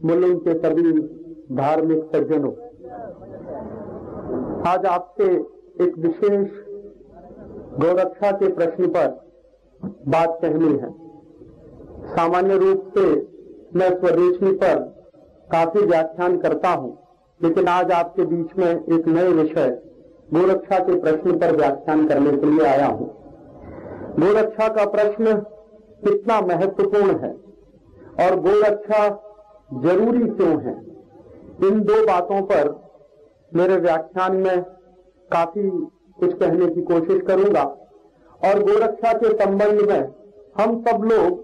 मुलुंड के सभी धार्मिक सज्जनों, आज आपसे एक विशेष गौरक्षा के प्रश्न पर बात कहनी है। सामान्य रूप से मैं स्वदेशी पर काफी व्याख्यान करता हूं, लेकिन आज आपके बीच में एक नए विषय गोरक्षा के प्रश्न पर व्याख्यान करने के लिए आया हूं। गोरक्षा का प्रश्न कितना महत्वपूर्ण है और गोरक्षा जरूरी क्यों है, इन दो बातों पर मेरे व्याख्यान में काफी कुछ कहने की कोशिश करूंगा। और गोरक्षा के संबंध में हम सब लोग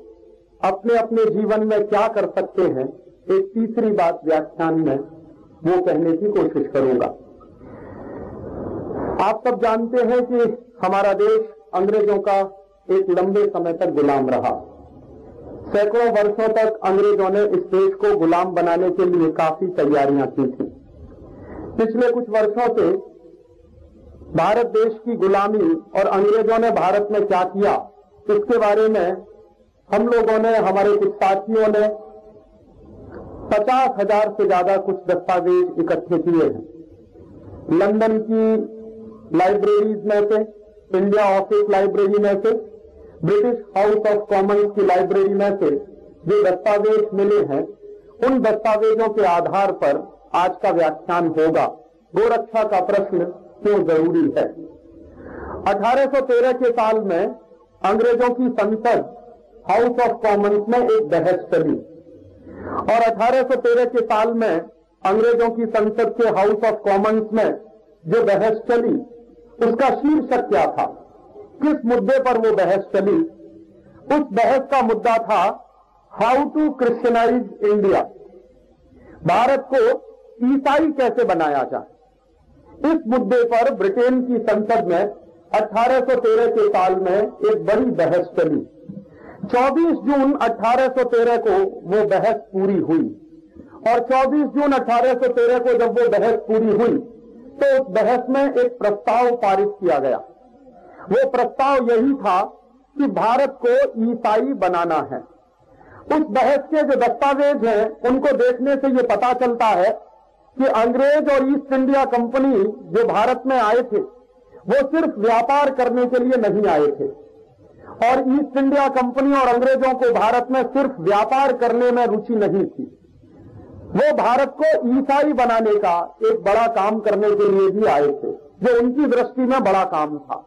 अपने अपने जीवन में क्या कर सकते हैं, एक तीसरी बात व्याख्यान में वो कहने की कोशिश करूंगा। आप सब जानते हैं कि हमारा देश अंग्रेजों का एक लंबे समय तक गुलाम रहा। सैकड़ों वर्षों तक अंग्रेजों ने इस देश को गुलाम बनाने के लिए काफी तैयारियां की थी। पिछले कुछ वर्षों से भारत देश की गुलामी और अंग्रेजों ने भारत में क्या किया, इसके बारे में हम लोगों ने, हमारे कुछ साथियों ने 50,000 से ज्यादा कुछ दस्तावेज इकट्ठे किए हैं। लंदन की लाइब्रेरीज में से, इंडिया ऑफिस लाइब्रेरी में से, ब्रिटिश हाउस ऑफ कॉमन्स की लाइब्रेरी में से जो दस्तावेज मिले हैं, उन दस्तावेजों के आधार पर आज का व्याख्यान होगा। गोरक्षा का प्रश्न क्यों जरूरी है। 1813 के साल में अंग्रेजों की संसद हाउस ऑफ कॉमन्स में एक बहस चली और 1813 के साल में अंग्रेजों की संसद के हाउस ऑफ कॉमन्स में जो बहस चली, उसका शीर्षक क्या था, किस मुद्दे पर वो बहस चली। उस बहस का मुद्दा था how to Christianize India, Bharat को ईसाई कैसे बनाया जाए। इस मुद्दे पर ब्रिटेन की संसद में 1813 के साल में एक बड़ी बहस चली। 24 जून 1813 को वो बहस पूरी हुई और 24 जून 1813 को जब वो बहस पूरी हुई तो उस बहस में एक प्रस्ताव पारित किया गया। वो प्रस्ताव यही था कि भारत को ईसाई बनाना है। उस बहस के जो दस्तावेज हैं, उनको देखने से ये पता चलता है कि अंग्रेज और ईस्ट इंडिया कंपनी जो भारत में आए थे, वो सिर्फ व्यापार करने के लिए नहीं आए थे। और ईस्ट इंडिया कंपनी और अंग्रेजों को भारत में सिर्फ व्यापार करने में रुचि नहीं थी, वो भारत को ईसाई बनाने का एक बड़ा काम करने के लिए भी आए थे, जो उनकी दृष्टि में बड़ा काम था।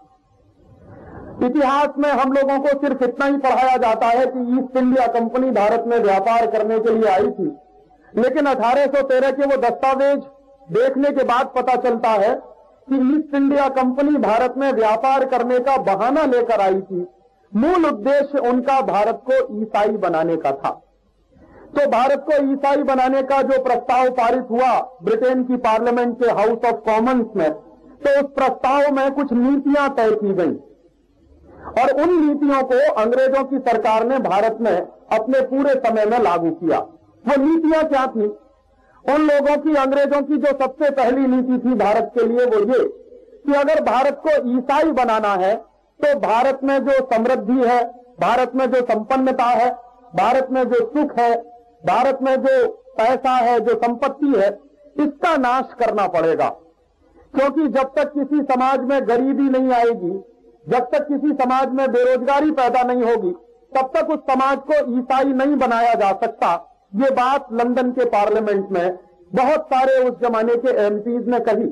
इतिहास में हम लोगों को सिर्फ इतना ही पढ़ाया जाता है कि ईस्ट इंडिया कंपनी भारत में व्यापार करने के लिए आई थी, लेकिन 1813 के वो दस्तावेज देखने के बाद पता चलता है कि ईस्ट इंडिया कंपनी भारत में व्यापार करने का बहाना लेकर आई थी। मूल उद्देश्य उनका भारत को ईसाई बनाने का था। तो भारत को ईसाई बनाने का जो प्रस्ताव पारित हुआ ब्रिटेन की पार्लियामेंट के हाउस ऑफ कॉमन्स में, तो उस प्रस्ताव में कुछ नीतियां तय की गई और उन नीतियों को अंग्रेजों की सरकार ने भारत में अपने पूरे समय में लागू किया। वो नीतियां क्या थी? उन लोगों की, अंग्रेजों की जो सबसे पहली नीति थी भारत के लिए, वो ये कि अगर भारत को ईसाई बनाना है तो भारत में जो समृद्धि है, भारत में जो संपन्नता है, भारत में जो सुख है, भारत में जो पैसा है, जो संपत्ति है, इसका नाश करना पड़ेगा। क्योंकि जब तक किसी समाज में गरीबी नहीं आएगी, जब तक किसी समाज में बेरोजगारी पैदा नहीं होगी, तब तक उस समाज को ईसाई नहीं बनाया जा सकता। ये बात लंदन के पार्लियामेंट में बहुत सारे उस जमाने के एमपीज ने कही।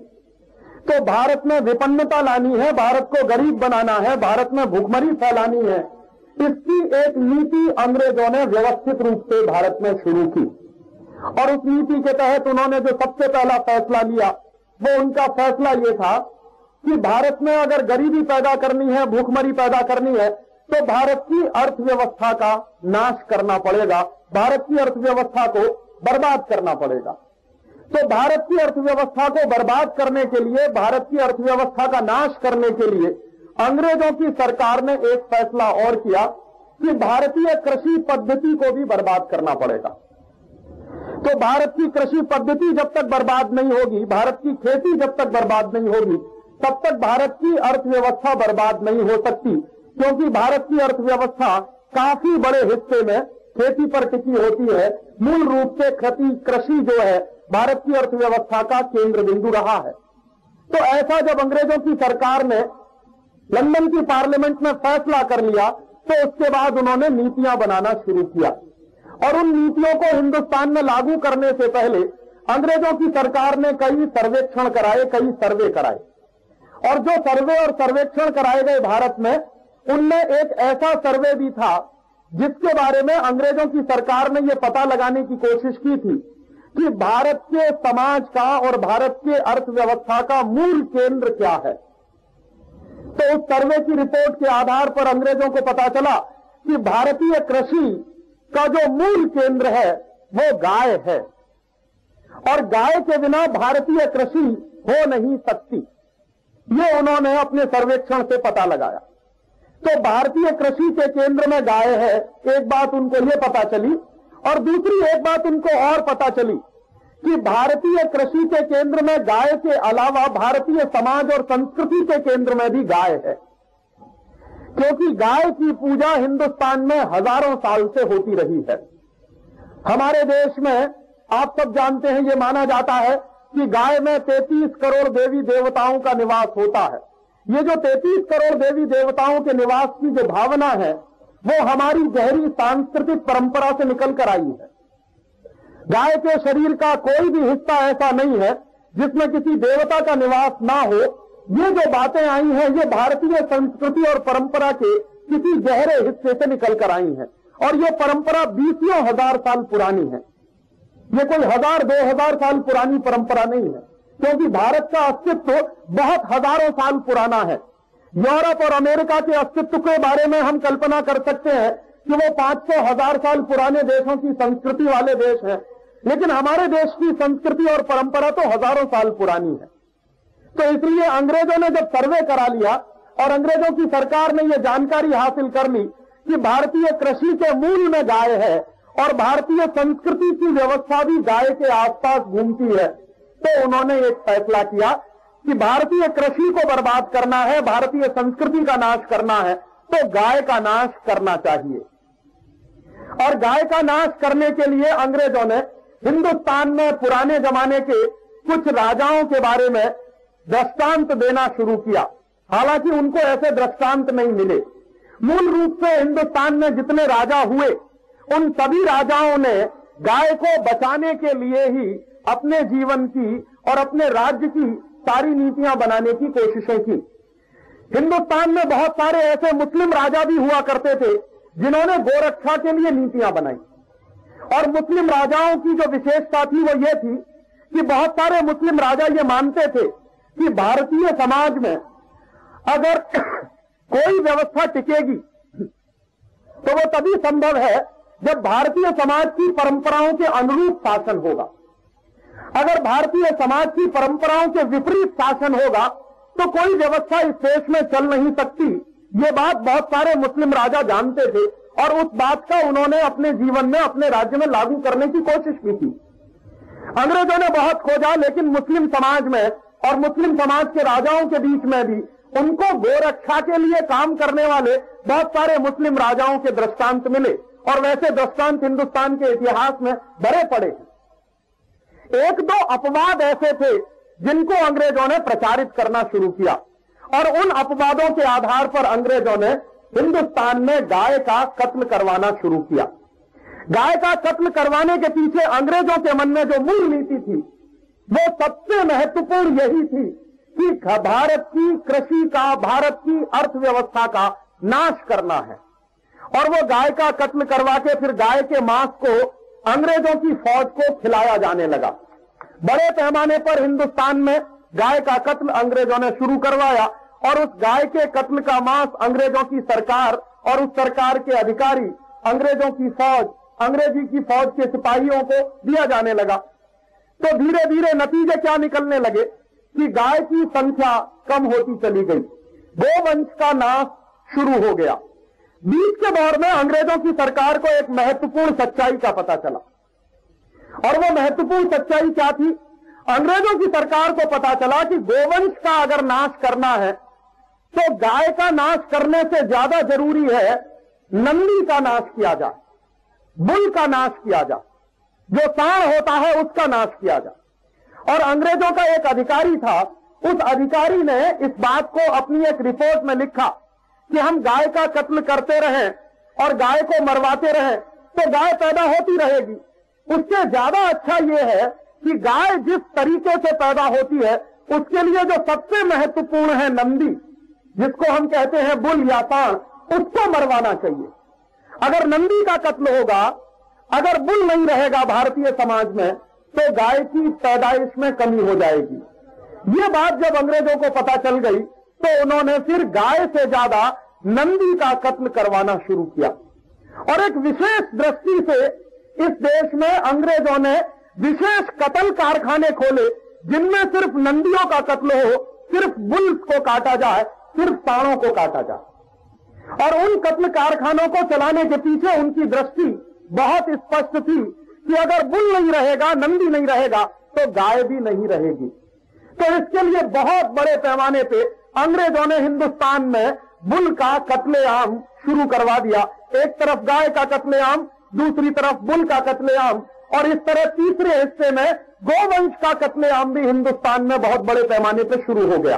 तो भारत में विपन्नता लानी है, भारत को गरीब बनाना है, भारत में भुखमरी फैलानी है, इसकी एक नीति अंग्रेजों ने व्यवस्थित रूप से भारत में शुरू की। और उस नीति के तहत उन्होंने जो सबसे पहला फैसला लिया, वो उनका फैसला ये था कि भारत में अगर गरीबी पैदा करनी है, भूखमरी पैदा करनी है, तो भारत की अर्थव्यवस्था का नाश करना पड़ेगा, भारत की अर्थव्यवस्था को बर्बाद करना पड़ेगा। तो भारत की अर्थव्यवस्था को बर्बाद करने के लिए, भारत की अर्थव्यवस्था का नाश करने के लिए अंग्रेजों की सरकार ने एक फैसला और किया कि भारतीय कृषि पद्धति को भी बर्बाद करना पड़ेगा। तो भारत की कृषि पद्धति जब तक बर्बाद नहीं होगी, भारत की खेती जब तक बर्बाद नहीं होगी, तब तक भारत की अर्थव्यवस्था बर्बाद नहीं हो सकती। क्योंकि भारत की अर्थव्यवस्था काफी बड़े हिस्से में खेती पर टिकी होती है मूल रूप से कृषि जो है भारत की अर्थव्यवस्था का केंद्र बिंदु रहा है। तो ऐसा जब अंग्रेजों की सरकार ने लंदन की पार्लियामेंट में फैसला कर लिया तो उसके बाद उन्होंने नीतियां बनाना शुरू किया और उन नीतियों को हिंदुस्तान में लागू करने से पहले अंग्रेजों की सरकार ने कई सर्वेक्षण कराए, कई सर्वे कराए और जो सर्वे और सर्वेक्षण कराए गए भारत में, उनमें एक ऐसा सर्वे भी था जिसके बारे में अंग्रेजों की सरकार ने यह पता लगाने की कोशिश की थी कि भारत के समाज का और भारत के अर्थव्यवस्था का मूल केंद्र क्या है। तो उस सर्वे की रिपोर्ट के आधार पर अंग्रेजों को पता चला कि भारतीय कृषि का जो मूल केंद्र है वो गाय है और गाय के बिना भारतीय कृषि हो नहीं सकती। ये उन्होंने अपने सर्वेक्षण से पता लगाया। तो भारतीय कृषि के केंद्र में गाय है, एक बात उनको ये पता चली और दूसरी एक बात उनको और पता चली कि भारतीय कृषि के केंद्र में गाय के अलावा भारतीय समाज और संस्कृति के केंद्र में भी गाय है, क्योंकि गाय की पूजा हिंदुस्तान में हजारों साल से होती रही है। हमारे देश में आप सब जानते हैं, ये माना जाता है कि गाय में 33 करोड़ देवी देवताओं का निवास होता है। ये जो 33 करोड़ देवी देवताओं के निवास की जो भावना है वो हमारी गहरी सांस्कृतिक परंपरा से निकल कर आई है। गाय के शरीर का कोई भी हिस्सा ऐसा नहीं है जिसमें किसी देवता का निवास ना हो। ये जो बातें आई हैं ये भारतीय संस्कृति और परंपरा के किसी गहरे हिस्से से निकल कर आई हैं और ये परंपरा 20 हजार साल पुरानी है। ये कोई 1000-2000 साल पुरानी परंपरा नहीं है, क्योंकि भारत का अस्तित्व बहुत हजारों साल पुराना है। यूरोप और अमेरिका के अस्तित्व के बारे में हम कल्पना कर सकते हैं कि वो 500-1000 साल पुराने देशों की संस्कृति वाले देश हैं, लेकिन हमारे देश की संस्कृति और परंपरा तो हजारों साल पुरानी है। तो इसलिए अंग्रेजों ने जब सर्वे करा लिया और अंग्रेजों की सरकार ने यह जानकारी हासिल कर ली कि भारतीय कृषि के मूल में गाय है और भारतीय संस्कृति की व्यवस्था भी गाय के आसपास घूमती है, तो उन्होंने एक फैसला किया कि भारतीय कृषि को बर्बाद करना है, भारतीय संस्कृति का नाश करना है, तो गाय का नाश करना चाहिए। और गाय का नाश करने के लिए अंग्रेजों ने हिंदुस्तान में पुराने जमाने के कुछ राजाओं के बारे में दृष्टांत देना शुरू किया। हालांकि उनको ऐसे दृष्टांत नहीं मिले। मूल रूप से हिंदुस्तान में जितने राजा हुए उन सभी राजाओं ने गाय को बचाने के लिए ही अपने जीवन की और अपने राज्य की सारी नीतियां बनाने की कोशिशें की। हिंदुस्तान में बहुत सारे ऐसे मुस्लिम राजा भी हुआ करते थे जिन्होंने गोरक्षा के लिए नीतियां बनाई। और मुस्लिम राजाओं की जो विशेषता थी वो ये थी कि बहुत सारे मुस्लिम राजा ये मानते थे कि भारतीय समाज में अगर कोई व्यवस्था टिकेगी तो वो तभी संभव है जब भारतीय समाज की परंपराओं के अनुरूप शासन होगा। अगर भारतीय समाज की परंपराओं के विपरीत शासन होगा तो कोई व्यवस्था इस देश में चल नहीं सकती। ये बात बहुत सारे मुस्लिम राजा जानते थे और उस बात का उन्होंने अपने जीवन में, अपने राज्य में लागू करने की कोशिश की थी। अंग्रेजों ने बहुत खोजा, लेकिन मुस्लिम समाज में और मुस्लिम समाज के राजाओं के बीच में भी उनको गोरक्षा के लिए काम करने वाले बहुत सारे मुस्लिम राजाओं के दृष्टांत मिले और वैसे दृष्टांत हिंदुस्तान के इतिहास में भरे पड़े हैं। एक दो अपवाद ऐसे थे जिनको अंग्रेजों ने प्रचारित करना शुरू किया और उन अपवादों के आधार पर अंग्रेजों ने हिंदुस्तान में गाय का कत्ल करवाना शुरू किया। गाय का कत्ल करवाने के पीछे अंग्रेजों के मन में जो मूल नीति थी वो सबसे महत्वपूर्ण यही थी कि भारत की कृषि का, भारत की अर्थव्यवस्था का नाश करना है। और वो गाय का कत्ल करवा के फिर गाय के मांस को अंग्रेजों की फौज को खिलाया जाने लगा। बड़े पैमाने पर हिंदुस्तान में गाय का कत्ल अंग्रेजों ने शुरू करवाया और उस गाय के कत्ल का मांस अंग्रेजों की सरकार और उस सरकार के अधिकारी, अंग्रेजों की फौज, अंग्रेजी की फौज के सिपाहियों को दिया जाने लगा। तो धीरे धीरे नतीजे क्या निकलने लगे कि गाय की संख्या कम होती चली गई, गोवंश का नाश शुरू हो गया। बीच के दौर में अंग्रेजों की सरकार को एक महत्वपूर्ण सच्चाई का पता चला और वो महत्वपूर्ण सच्चाई क्या थी? अंग्रेजों की सरकार को पता चला कि गोवंश का अगर नाश करना है तो गाय का नाश करने से ज्यादा जरूरी है नंदी का नाश किया जाए, बुल का नाश किया जाए। जो सांड होता है उसका नाश किया जाए। और अंग्रेजों का एक अधिकारी था, उस अधिकारी ने इस बात को अपनी एक रिपोर्ट में लिखा कि हम गाय का कत्ल करते रहें और गाय को मरवाते रहें तो गाय पैदा होती रहेगी। उससे ज्यादा अच्छा यह है कि गाय जिस तरीके से पैदा होती है उसके लिए जो सबसे महत्वपूर्ण है नंदी, जिसको हम कहते हैं बुल या सांड, उसको मरवाना चाहिए। अगर नंदी का कत्ल होगा, अगर बुल नहीं रहेगा भारतीय समाज में, तो गाय की पैदाइश में कमी हो जाएगी। ये बात जब अंग्रेजों को पता चल गई तो उन्होंने फिर गाय से ज्यादा नंदी का कत्ल करवाना शुरू किया। और एक विशेष दृष्टि से इस देश में अंग्रेजों ने विशेष कत्ल कारखाने खोले, जिनमें सिर्फ नंदियों का कत्ल हो, सिर्फ बुल्स को काटा जाए, सिर्फ सांडों को काटा जाए। और उन कत्ल कारखानों को चलाने के पीछे उनकी दृष्टि बहुत स्पष्ट थी कि अगर बुल नहीं रहेगा, नंदी नहीं रहेगा, तो गाय भी नहीं रहेगी। तो इसके लिए बहुत बड़े पैमाने पे अंग्रेजों ने हिंदुस्तान में बुल का कत्लेआम शुरू करवा दिया। एक तरफ गाय का कत्लेआम, दूसरी तरफ बुल का कत्लेआम, और इस तरह तीसरे हिस्से में गोवंश का कत्लेआम भी हिंदुस्तान में बहुत बड़े पैमाने पर शुरू हो गया।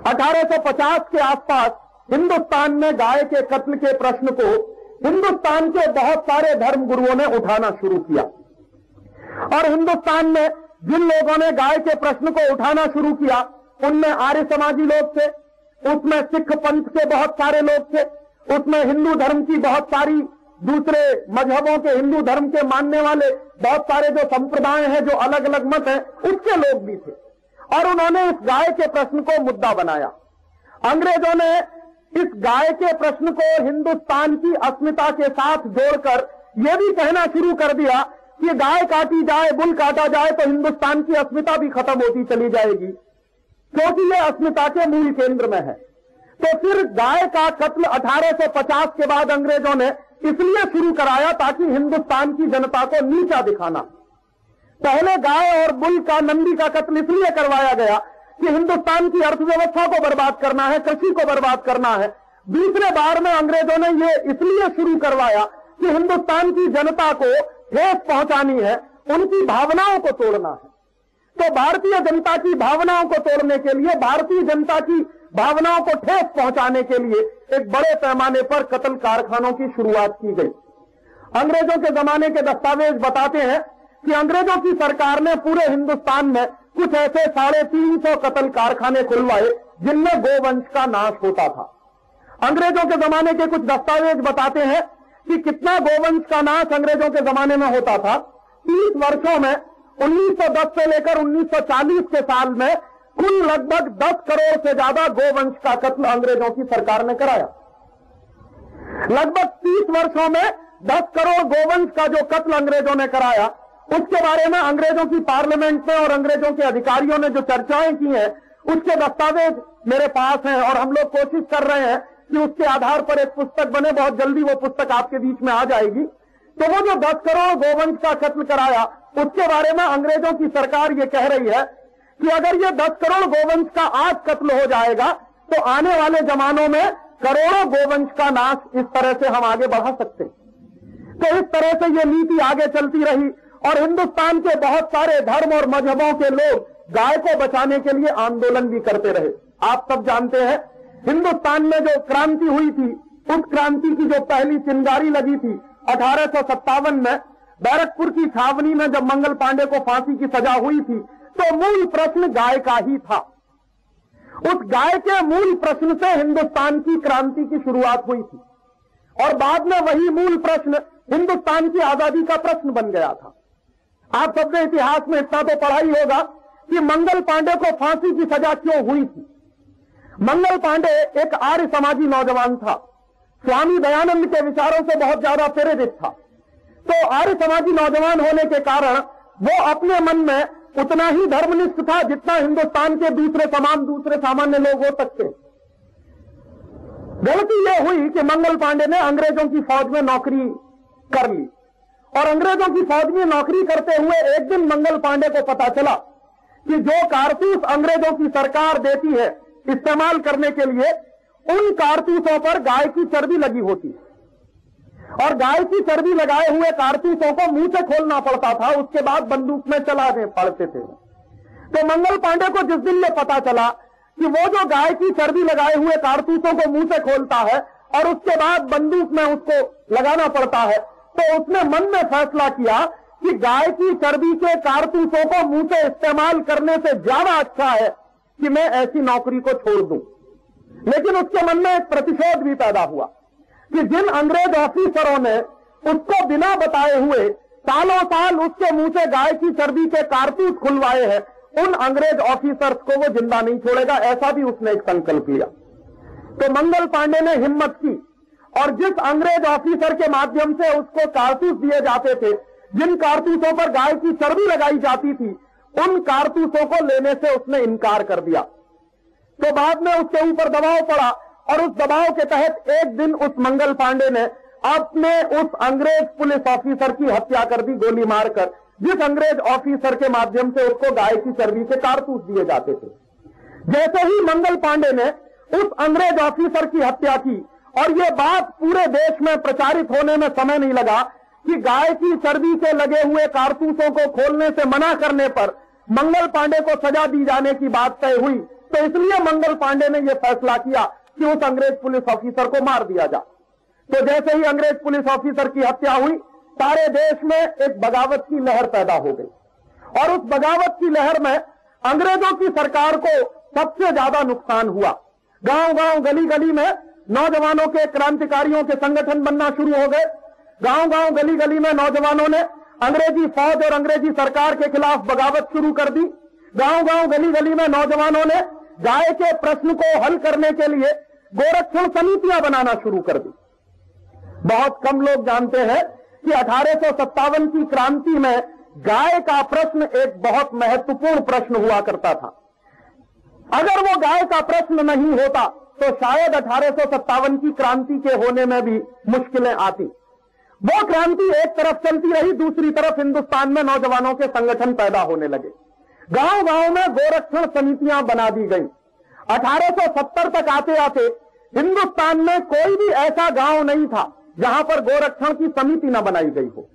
1850 के आसपास हिंदुस्तान में गाय के कत्ल के प्रश्न को हिंदुस्तान के बहुत सारे धर्म गुरुओं ने उठाना शुरू किया। और हिंदुस्तान में जिन लोगों ने गाय के प्रश्न को उठाना शुरू किया उनमें आर्य समाजी लोग थे, उसमें सिख पंथ के बहुत सारे लोग थे, उसमें हिंदू धर्म की बहुत सारी दूसरे मजहबों के, हिंदू धर्म के मानने वाले बहुत सारे जो संप्रदाय हैं, जो अलग अलग मत हैं, उसके लोग भी थे। और उन्होंने इस गाय के प्रश्न को मुद्दा बनाया। अंग्रेजों ने इस गाय के प्रश्न को हिंदुस्तान की अस्मिता के साथ जोड़कर यह भी कहना शुरू कर दिया कि गाय काटी जाए, बुल काटा जाए तो हिंदुस्तान की अस्मिता भी खत्म होती चली जाएगी, क्योंकि यह अस्मिता के मूल केंद्र में है। तो फिर गाय का कत्ल 1850 के बाद अंग्रेजों ने इसलिए शुरू कराया ताकि हिंदुस्तान की जनता को नीचा दिखाना। पहले गाय और बुल का, नंदी का कत्ल इसलिए करवाया गया कि हिंदुस्तान की अर्थव्यवस्था को बर्बाद करना है, कृषि को बर्बाद करना है। दूसरे बार में अंग्रेजों ने यह इसलिए शुरू करवाया कि हिंदुस्तान की जनता को ठेस पहुंचानी है, उनकी भावनाओं को तोड़ना है। तो भारतीय जनता की भावनाओं को तोड़ने के लिए, भारतीय जनता की भावनाओं को ठेस पहुंचाने के लिए एक बड़े पैमाने पर कत्ल कारखानों की शुरुआत की गई। अंग्रेजों के जमाने के दस्तावेज बताते हैं कि अंग्रेजों की सरकार ने पूरे हिंदुस्तान में कुछ ऐसे 350 कत्ल कारखाने खुलवाए जिनमें गोवंश का नाश होता था। अंग्रेजों के जमाने के कुछ दस्तावेज बताते हैं कि कितना गोवंश का नाश अंग्रेजों के जमाने में होता था। 30 वर्षों में 1910 से लेकर 1940 के साल में कुल लगभग 10 करोड़ से ज्यादा गोवंश का कत्ल अंग्रेजों की सरकार ने कराया। लगभग 30 वर्षों में 10 करोड़ गोवंश का जो कत्ल अंग्रेजों ने कराया, उसके बारे में अंग्रेजों की पार्लियामेंट में और अंग्रेजों के अधिकारियों ने जो चर्चाएं की हैं, उसके दस्तावेज मेरे पास हैं और हम लोग कोशिश कर रहे हैं कि उसके आधार पर एक पुस्तक बने। बहुत जल्दी वो पुस्तक आपके बीच में आ जाएगी। तो वो जो 10 करोड़ गोवंश का कत्ल कराया, उसके बारे में अंग्रेजों की सरकार ये कह रही है कि अगर ये 10 करोड़ गोवंश का आज कत्ल हो जाएगा तो आने वाले जमानों में करोड़ों गोवंश का नाश इस तरह से हम आगे बढ़ा सकते हैं। तो इस तरह से ये नीति आगे चलती रही और हिंदुस्तान के बहुत सारे धर्म और मजहबों के लोग गाय को बचाने के लिए आंदोलन भी करते रहे। आप सब जानते हैं हिंदुस्तान में जो क्रांति हुई थी, उस क्रांति की जो पहली चिंगारी लगी थी 1857 में बैरकपुर की छावनी में, जब मंगल पांडे को फांसी की सजा हुई थी, तो मूल प्रश्न गाय का ही था। उस गाय के मूल प्रश्न से हिंदुस्तान की क्रांति की शुरुआत हुई थी और बाद में वही मूल प्रश्न हिंदुस्तान की आजादी का प्रश्न बन गया था। आप सबने इतिहास में इतना तो पढ़ा ही होगा कि मंगल पांडे को फांसी की सजा क्यों हुई थी। मंगल पांडे एक आर्य समाजी नौजवान था, स्वामी दयानंद के विचारों से बहुत ज्यादा प्रेरित था। तो आर्य समाजी नौजवान होने के कारण वो अपने मन में उतना ही धर्मनिष्ठ था जितना हिंदुस्तान के दूसरे सामान्य लोग हो सकते। गलती यह हुई कि मंगल पांडे ने अंग्रेजों की फौज में नौकरी कर ली और अंग्रेजों की फौज में नौकरी करते हुए एक दिन मंगल पांडे को पता चला कि जो कारतूस अंग्रेजों की सरकार देती है इस्तेमाल करने के लिए, उन कारतूसों पर गाय की चर्बी लगी होती है। और गाय की चर्बी लगाए हुए कारतूसों को मुंह से खोलना पड़ता था, उसके बाद बंदूक में चलाने पड़ते थे। तो मंगल पांडे को जिस दिन ये पता चला कि वो जो गाय की चर्बी लगाए हुए कारतूसों को मुंह से खोलता है और उसके बाद बंदूक में उसको लगाना पड़ता है, तो उसने मन में फैसला किया कि गाय की चर्बी के कारतूसों को मुंह से इस्तेमाल करने से ज्यादा अच्छा है कि मैं ऐसी नौकरी को छोड़ दूं। लेकिन उसके मन में एक प्रतिशोध भी पैदा हुआ कि जिन अंग्रेज ऑफिसरों ने उसको बिना बताए हुए सालों साल उसके मुंह से गाय की चर्बी के कारतूस खुलवाए हैं, उन अंग्रेज ऑफिसर्स को वो जिंदा नहीं छोड़ेगा। ऐसा भी उसने एक संकल्प लिया। तो मंगल पांडे ने हिम्मत की और जिस अंग्रेज ऑफिसर के माध्यम से उसको कारतूस दिए जाते थे, जिन कारतूसों पर गाय की चर्बी लगाई जाती थी, उन कारतूसों को लेने से उसने इनकार कर दिया। तो बाद में उसके ऊपर दबाव पड़ा और उस दबाव के तहत एक दिन उस मंगल पांडे ने अपने उस अंग्रेज पुलिस ऑफिसर की हत्या कर दी, गोली मारकर, जिस अंग्रेज ऑफिसर के माध्यम से उसको गाय की चर्बी के कारतूस दिए जाते थे। जैसे ही मंगल पांडे ने उस अंग्रेज ऑफिसर की हत्या की और यह बात पूरे देश में प्रचारित होने में समय नहीं लगा कि गाय की चर्बी से लगे हुए कारतूसों को खोलने से मना करने पर मंगल पांडे को सजा दी जाने की बात तय हुई, तो इसलिए मंगल पांडे ने यह फैसला किया कि उस अंग्रेज पुलिस ऑफिसर को मार दिया जाए। तो जैसे ही अंग्रेज पुलिस ऑफिसर की हत्या हुई, सारे देश में एक बगावत की लहर पैदा हो गई और उस बगावत की लहर में अंग्रेजों की सरकार को सबसे ज्यादा नुकसान हुआ। गांव गांव गली गली में नौजवानों के, क्रांतिकारियों के संगठन बनना शुरू हो गए। गांव गांव गली गली में नौजवानों ने अंग्रेजी फौज और अंग्रेजी सरकार के खिलाफ बगावत शुरू कर दी। गांव गांव गली गली में नौजवानों ने गाय के प्रश्न को हल करने के लिए गोरक्षण समितियां बनाना शुरू कर दी। बहुत कम लोग जानते हैं कि 1857 की क्रांति में गाय का प्रश्न एक बहुत महत्वपूर्ण प्रश्न हुआ करता था। अगर वो गाय का प्रश्न नहीं होता तो शायद 1857 की क्रांति के होने में भी मुश्किलें आती। वो क्रांति एक तरफ चलती रही, दूसरी तरफ हिंदुस्तान में नौजवानों के संगठन पैदा होने लगे। गांव गांव में गोरक्षण समितियां बना दी गई। 1870 तक आते आते हिंदुस्तान में कोई भी ऐसा गांव नहीं था जहां पर गोरक्षण की समिति न बनाई गई हो।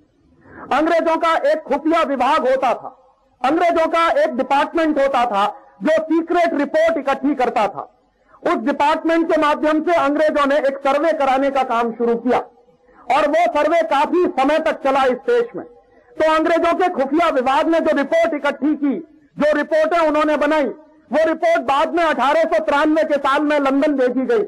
अंग्रेजों का एक खुफिया विभाग होता था, अंग्रेजों का एक डिपार्टमेंट होता था जो सीक्रेट रिपोर्ट इकट्ठी करता था। उस डिपार्टमेंट के माध्यम से अंग्रेजों ने एक सर्वे कराने का काम शुरू किया और वो सर्वे काफी समय तक चला इस देश में। तो अंग्रेजों के खुफिया विभाग ने जो रिपोर्ट इकट्ठी की, जो रिपोर्टें उन्होंने बनाई, वो रिपोर्ट बाद में 1893 के साल में लंदन भेजी गई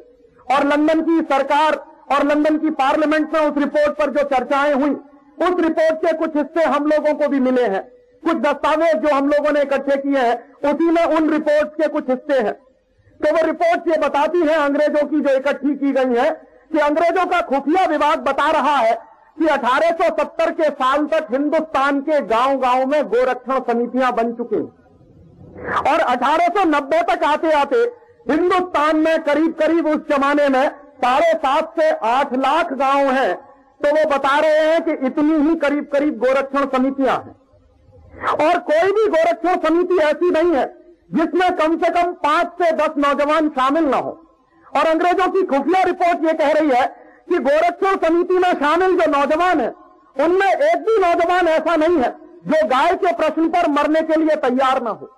और लंदन की सरकार और लंदन की पार्लियामेंट में उस रिपोर्ट पर जो चर्चाएं हुई, उस रिपोर्ट के कुछ हिस्से हम लोगों को भी मिले हैं। कुछ दस्तावेज जो हम लोगों ने इकट्ठे किए हैं, उसी में उन रिपोर्ट के कुछ हिस्से हैं। तो वो रिपोर्ट ये बताती है, अंग्रेजों की जो इकट्ठी की गई है, कि अंग्रेजों का खुफिया विभाग बता रहा है कि 1870 के साल तक हिंदुस्तान के गांव गांव में गोरक्षण समितियां बन चुकी और 1890 तक आते आते हिंदुस्तान में करीब करीब उस जमाने में 7.5 से 8 लाख गांव हैं। तो वो बता रहे हैं कि इतनी ही करीब करीब गोरक्षण समितियां हैं और कोई भी गोरक्षण समिति ऐसी नहीं है जिसमें कम से कम 5 से 10 नौजवान शामिल न हो। और अंग्रेजों की खुफिया रिपोर्ट ये कह रही है कि गोरक्षण समिति में शामिल जो नौजवान है, उनमें एक भी नौजवान ऐसा नहीं है जो गाय के प्रश्न पर मरने के लिए तैयार न हो।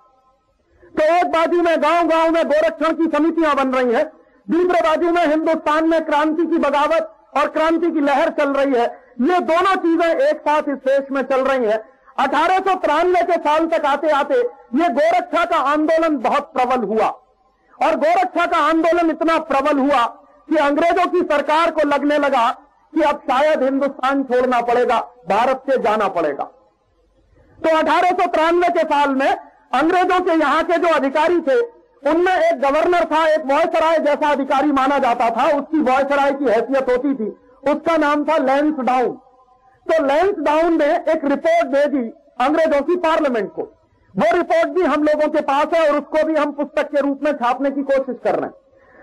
तो एक बाजू में गांव गांव में गोरक्षण की समितियां बन रही हैं, दूसरे बाजू में हिंदुस्तान में क्रांति की बगावत और क्रांति की लहर चल रही है। ये दोनों चीजें एक साथ इस देश में चल रही हैं। 1893 के साल तक आते आते ये गोरक्षा का आंदोलन बहुत प्रबल हुआ और गोरक्षा का आंदोलन इतना प्रबल हुआ कि अंग्रेजों की सरकार को लगने लगा कि अब शायद हिंदुस्तान छोड़ना पड़ेगा, भारत से जाना पड़ेगा। तो 1893 के साल में अंग्रेजों के यहाँ के जो अधिकारी थे, उनमें एक गवर्नर था, एक वॉयसराय जैसा अधिकारी माना जाता था, उसकी वॉयसराय की हैसियत होती थी, उसका नाम था लैंसडाउन। तो लैंसडाउन ने एक रिपोर्ट भेजी अंग्रेजों की पार्लियामेंट को। वो रिपोर्ट भी हम लोगों के पास है और उसको भी हम पुस्तक के रूप में छापने की कोशिश कर रहे हैं।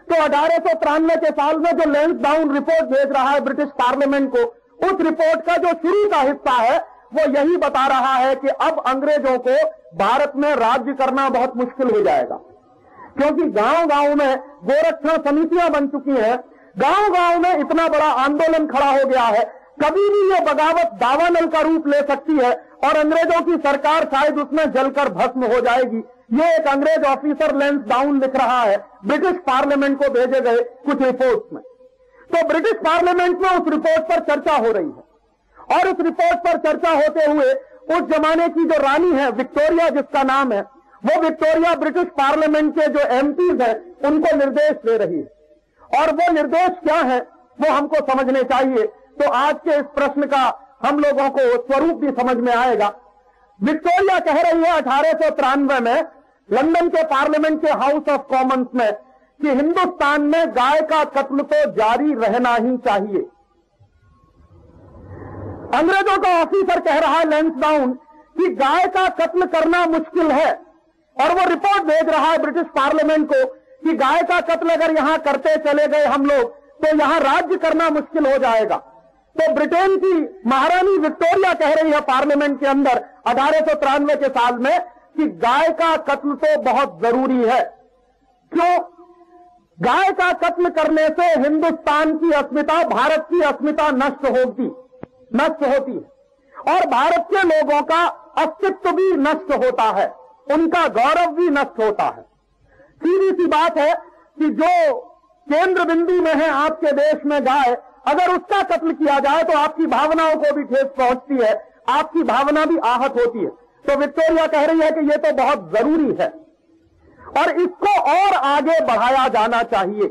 तो 1893 के साल में जो लैंसडाउन रिपोर्ट भेज रहा है ब्रिटिश पार्लियामेंट को, उस रिपोर्ट का जो शुरू का हिस्सा है वो यही बता रहा है कि अब अंग्रेजों को भारत में राज्य करना बहुत मुश्किल हो जाएगा, क्योंकि गांव गांव में गोरक्षण समितियां बन चुकी हैं। गांव गांव में इतना बड़ा आंदोलन खड़ा हो गया है कभी भी ये बगावत दावानल का रूप ले सकती है और अंग्रेजों की सरकार शायद उसमें जलकर भस्म हो जाएगी। ये एक अंग्रेज ऑफिसर लैंसडाउन लिख रहा है ब्रिटिश पार्लियामेंट को भेजे गए कुछ रिपोर्ट्स में। तो ब्रिटिश पार्लियामेंट में उस रिपोर्ट पर चर्चा हो रही है और उस रिपोर्ट पर चर्चा होते हुए उस जमाने की जो रानी है विक्टोरिया जिसका नाम है, वो विक्टोरिया ब्रिटिश पार्लियामेंट के जो एमपीज हैं उनको निर्देश दे रही है और वो निर्देश क्या है वो हमको समझने चाहिए। तो आज के इस प्रश्न का हम लोगों को स्वरूप भी समझ में आएगा। विक्टोरिया कह रही है 1893 में लंदन के पार्लियामेंट के हाउस ऑफ कॉमन्स में कि हिंदुस्तान में गाय का कत्ल तो जारी रहना ही चाहिए। अंग्रेजों का ऑफिसर कह रहा है लैंसडाउन कि गाय का कत्ल करना मुश्किल है और वो रिपोर्ट भेज रहा है ब्रिटिश पार्लियामेंट को कि गाय का कत्ल अगर यहां करते चले गए हम लोग तो यहां राज्य करना मुश्किल हो जाएगा। तो ब्रिटेन की महारानी विक्टोरिया कह रही है पार्लियामेंट के अंदर 1893 के साल में कि गाय का कत्ल तो बहुत जरूरी है। क्यों? गाय का कत्ल करने से हिंदुस्तान की अस्मिता, भारत की अस्मिता नष्ट होती है और भारत के लोगों का अस्तित्व भी नष्ट होता है, उनका गौरव भी नष्ट होता है। सीधी सी बात है कि जो केंद्र बिंदु में है आपके देश में गाय, अगर उसका कत्ल किया जाए तो आपकी भावनाओं को भी ठेस पहुंचती है, आपकी भावना भी आहत होती है। तो विक्टोरिया कह रही है कि यह तो बहुत जरूरी है और इसको और आगे बढ़ाया जाना चाहिए।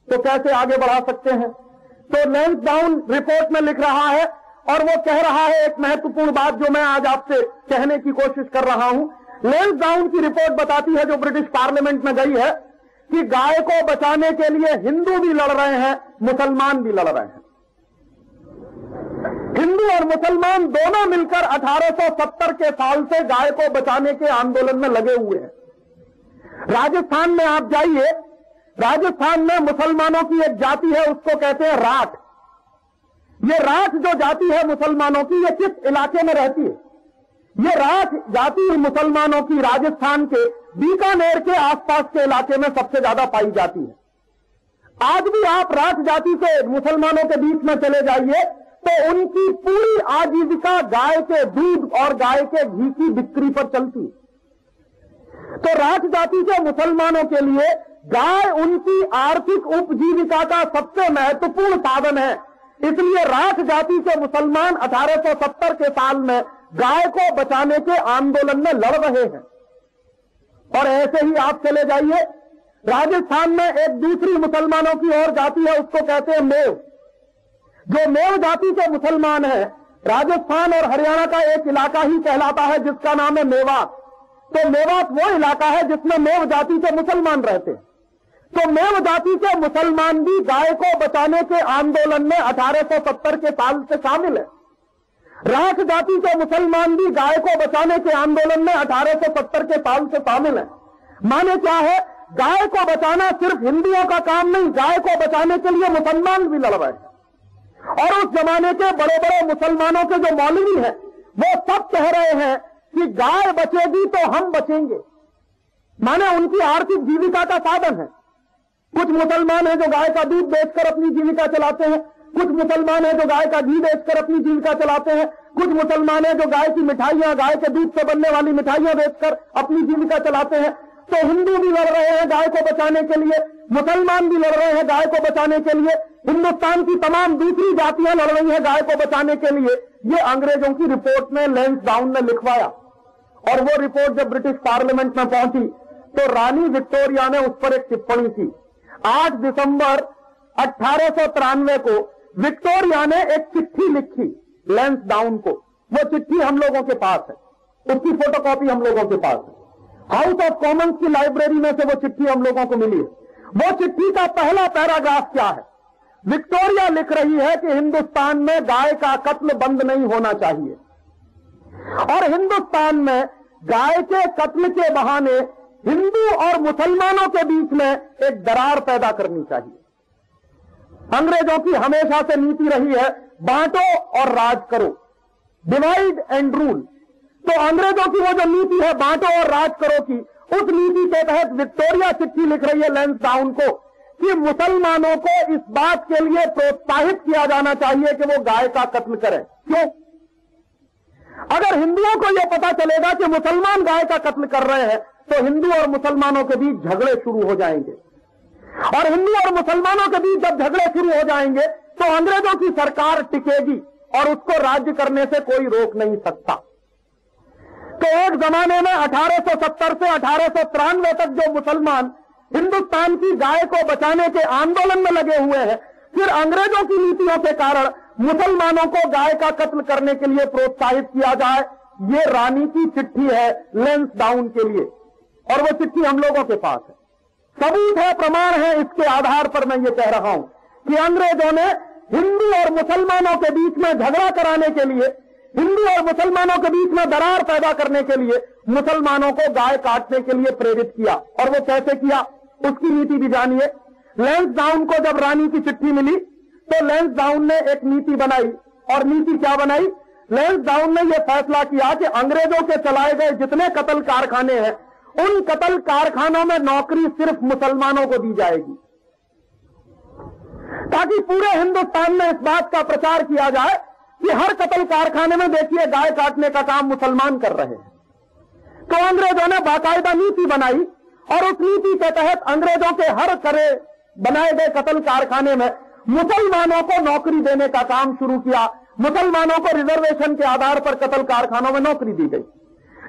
तो कैसे आगे बढ़ा सकते हैं? तो लैंसडाउन रिपोर्ट में लिख रहा है और वो कह रहा है एक महत्वपूर्ण बात जो मैं आज आपसे कहने की कोशिश कर रहा हूं। लैंसडाउन की रिपोर्ट बताती है जो ब्रिटिश पार्लियामेंट में गई है कि गाय को बचाने के लिए हिंदू भी लड़ रहे हैं, मुसलमान भी लड़ रहे हैं। हिंदू और मुसलमान दोनों मिलकर 1870 के साल से गाय को बचाने के आंदोलन में लगे हुए हैं। राजस्थान में आप जाइए, राजस्थान में मुसलमानों की एक जाति है, उसको कहते हैं राठ। ये राठ जो जाति है मुसलमानों की, ये किस इलाके में रहती है? ये राठ जाति मुसलमानों की राजस्थान के बीकानेर के आसपास के इलाके में सबसे ज्यादा पाई जाती है। आज भी आप राठ जाति के मुसलमानों के बीच में चले जाइए तो उनकी पूरी आजीविका गाय के दूध और गाय के घी की बिक्री पर चलती है। तो राठ जाति के मुसलमानों के लिए गाय उनकी आर्थिक उपजीविका का सबसे महत्वपूर्ण साधन है। इसलिए राठ जाति के मुसलमान 1870 के साल में गाय को बचाने के आंदोलन में लड़ रहे हैं। और ऐसे ही आप चले जाइए, राजस्थान में एक दूसरी मुसलमानों की और जाति है, उसको कहते हैं मेव। जो मेव जाति के मुसलमान हैं, राजस्थान और हरियाणा का एक इलाका ही कहलाता है जिसका नाम है मेवात। तो मेवात वो इलाका है जिसमें मेव जाति के मुसलमान रहते हैं। तो मेव जाति के मुसलमान भी गाय को बचाने के आंदोलन में 1870 के साल से शामिल है। राठ जाति के मुसलमान भी गाय को बचाने के आंदोलन में 1870 के साल से शामिल है। माने क्या है? गाय को बचाना सिर्फ हिंदुओं का काम नहीं, गाय को बचाने के लिए मुसलमान भी लड़ रहे हैं। और उस जमाने के बड़े बड़े मुसलमानों के जो मौलवी हैं वो सब कह रहे हैं कि गाय बचेगी तो हम बचेंगे। माने उनकी आर्थिक जीविका का साधन है। कुछ मुसलमान हैं जो गाय का दूध बेचकर अपनी जीविका चलाते हैं, कुछ मुसलमान हैं जो गाय का घी बेचकर अपनी जीविका चलाते हैं, कुछ मुसलमान हैं जो गाय की मिठाइयां, गाय के दूध से बनने वाली मिठाइयां बेचकर अपनी जीविका चलाते हैं। तो हिंदू भी लड़ रहे हैं गाय को बचाने के लिए, मुसलमान भी लड़ रहे हैं गाय को बचाने के लिए, हिंदुस्तान की तमाम दूसरी जातियां लड़ रही हैं गाय को बचाने के लिए। ये अंग्रेजों की रिपोर्ट में लैंसडाउन ने लिखवाया और वो रिपोर्ट जब ब्रिटिश पार्लियामेंट में पहुंची तो रानी विक्टोरिया ने उस पर एक टिप्पणी की। 8 दिसंबर 1893 को विक्टोरिया ने एक चिट्ठी लिखी लैंसडाउन को। वो चिट्ठी हम लोगों के पास है, उसकी फोटोकॉपी हम लोगों के पास है। हाउस ऑफ कॉमन्स की लाइब्रेरी में से वो चिट्ठी हम लोगों को मिली है। वो चिट्ठी का पहला पैराग्राफ क्या है? विक्टोरिया लिख रही है कि हिंदुस्तान में गाय का कत्ल बंद नहीं होना चाहिए और हिंदुस्तान में गाय के कत्ल के बहाने हिंदू और मुसलमानों के बीच में एक दरार पैदा करनी चाहिए। अंग्रेजों की हमेशा से नीति रही है बांटो और राज करो, डिवाइड एंड रूल। तो अंग्रेजों की वो जो नीति है बांटो और राज करो की, उस नीति के तहत विक्टोरिया चिट्ठी लिख रही है लैंसडाउन को कि मुसलमानों को इस बात के लिए प्रोत्साहित किया जाना चाहिए कि वो गाय का कत्ल करें। क्यों? अगर हिंदुओं को यह पता चलेगा कि मुसलमान गाय का कत्ल कर रहे हैं तो हिंदू और मुसलमानों के बीच झगड़े शुरू हो जाएंगे, और हिंदू और मुसलमानों के बीच जब झगड़े शुरू हो जाएंगे तो अंग्रेजों की सरकार टिकेगी और उसको राज्य करने से कोई रोक नहीं सकता। तो एक जमाने में 1870 से 1893 तक जो मुसलमान हिंदुस्तान की गाय को बचाने के आंदोलन में लगे हुए हैं, फिर अंग्रेजों की नीतियों के कारण मुसलमानों को गाय का कत्ल करने के लिए प्रोत्साहित किया जाए, ये रानी की चिट्ठी है लैंसडाउन के लिए, और वो चिट्ठी हम लोगों के पास है। सबूत है, प्रमाण है, इसके आधार पर मैं ये कह रहा हूं कि अंग्रेजों ने हिंदू और मुसलमानों के बीच में झगड़ा कराने के लिए, हिंदू और मुसलमानों के बीच में दरार पैदा करने के लिए मुसलमानों को गाय काटने के लिए प्रेरित किया। और वो कैसे किया, उसकी नीति भी जानिए। लैंसडाउन को जब रानी की चिट्ठी मिली तो लैंसडाउन ने एक नीति बनाई, और नीति क्या बनाई? लैंसडाउन ने यह फैसला किया कि अंग्रेजों के चलाए गए जितने कत्ल कारखाने हैं, उन कत्ल कारखानों में नौकरी सिर्फ मुसलमानों को दी जाएगी, ताकि पूरे हिंदुस्तान में इस बात का प्रचार किया जाए कि हर कत्ल कारखाने में देखिए गाय काटने का काम मुसलमान कर रहे हैं। तो अंग्रेजों ने बाकायदा नीति बनाई, और उस नीति के तहत अंग्रेजों के हर बनाए गए कत्ल कारखाने में मुसलमानों को नौकरी देने का काम शुरू किया। मुसलमानों को रिजर्वेशन के आधार पर कत्ल कारखानों में नौकरी दी गई।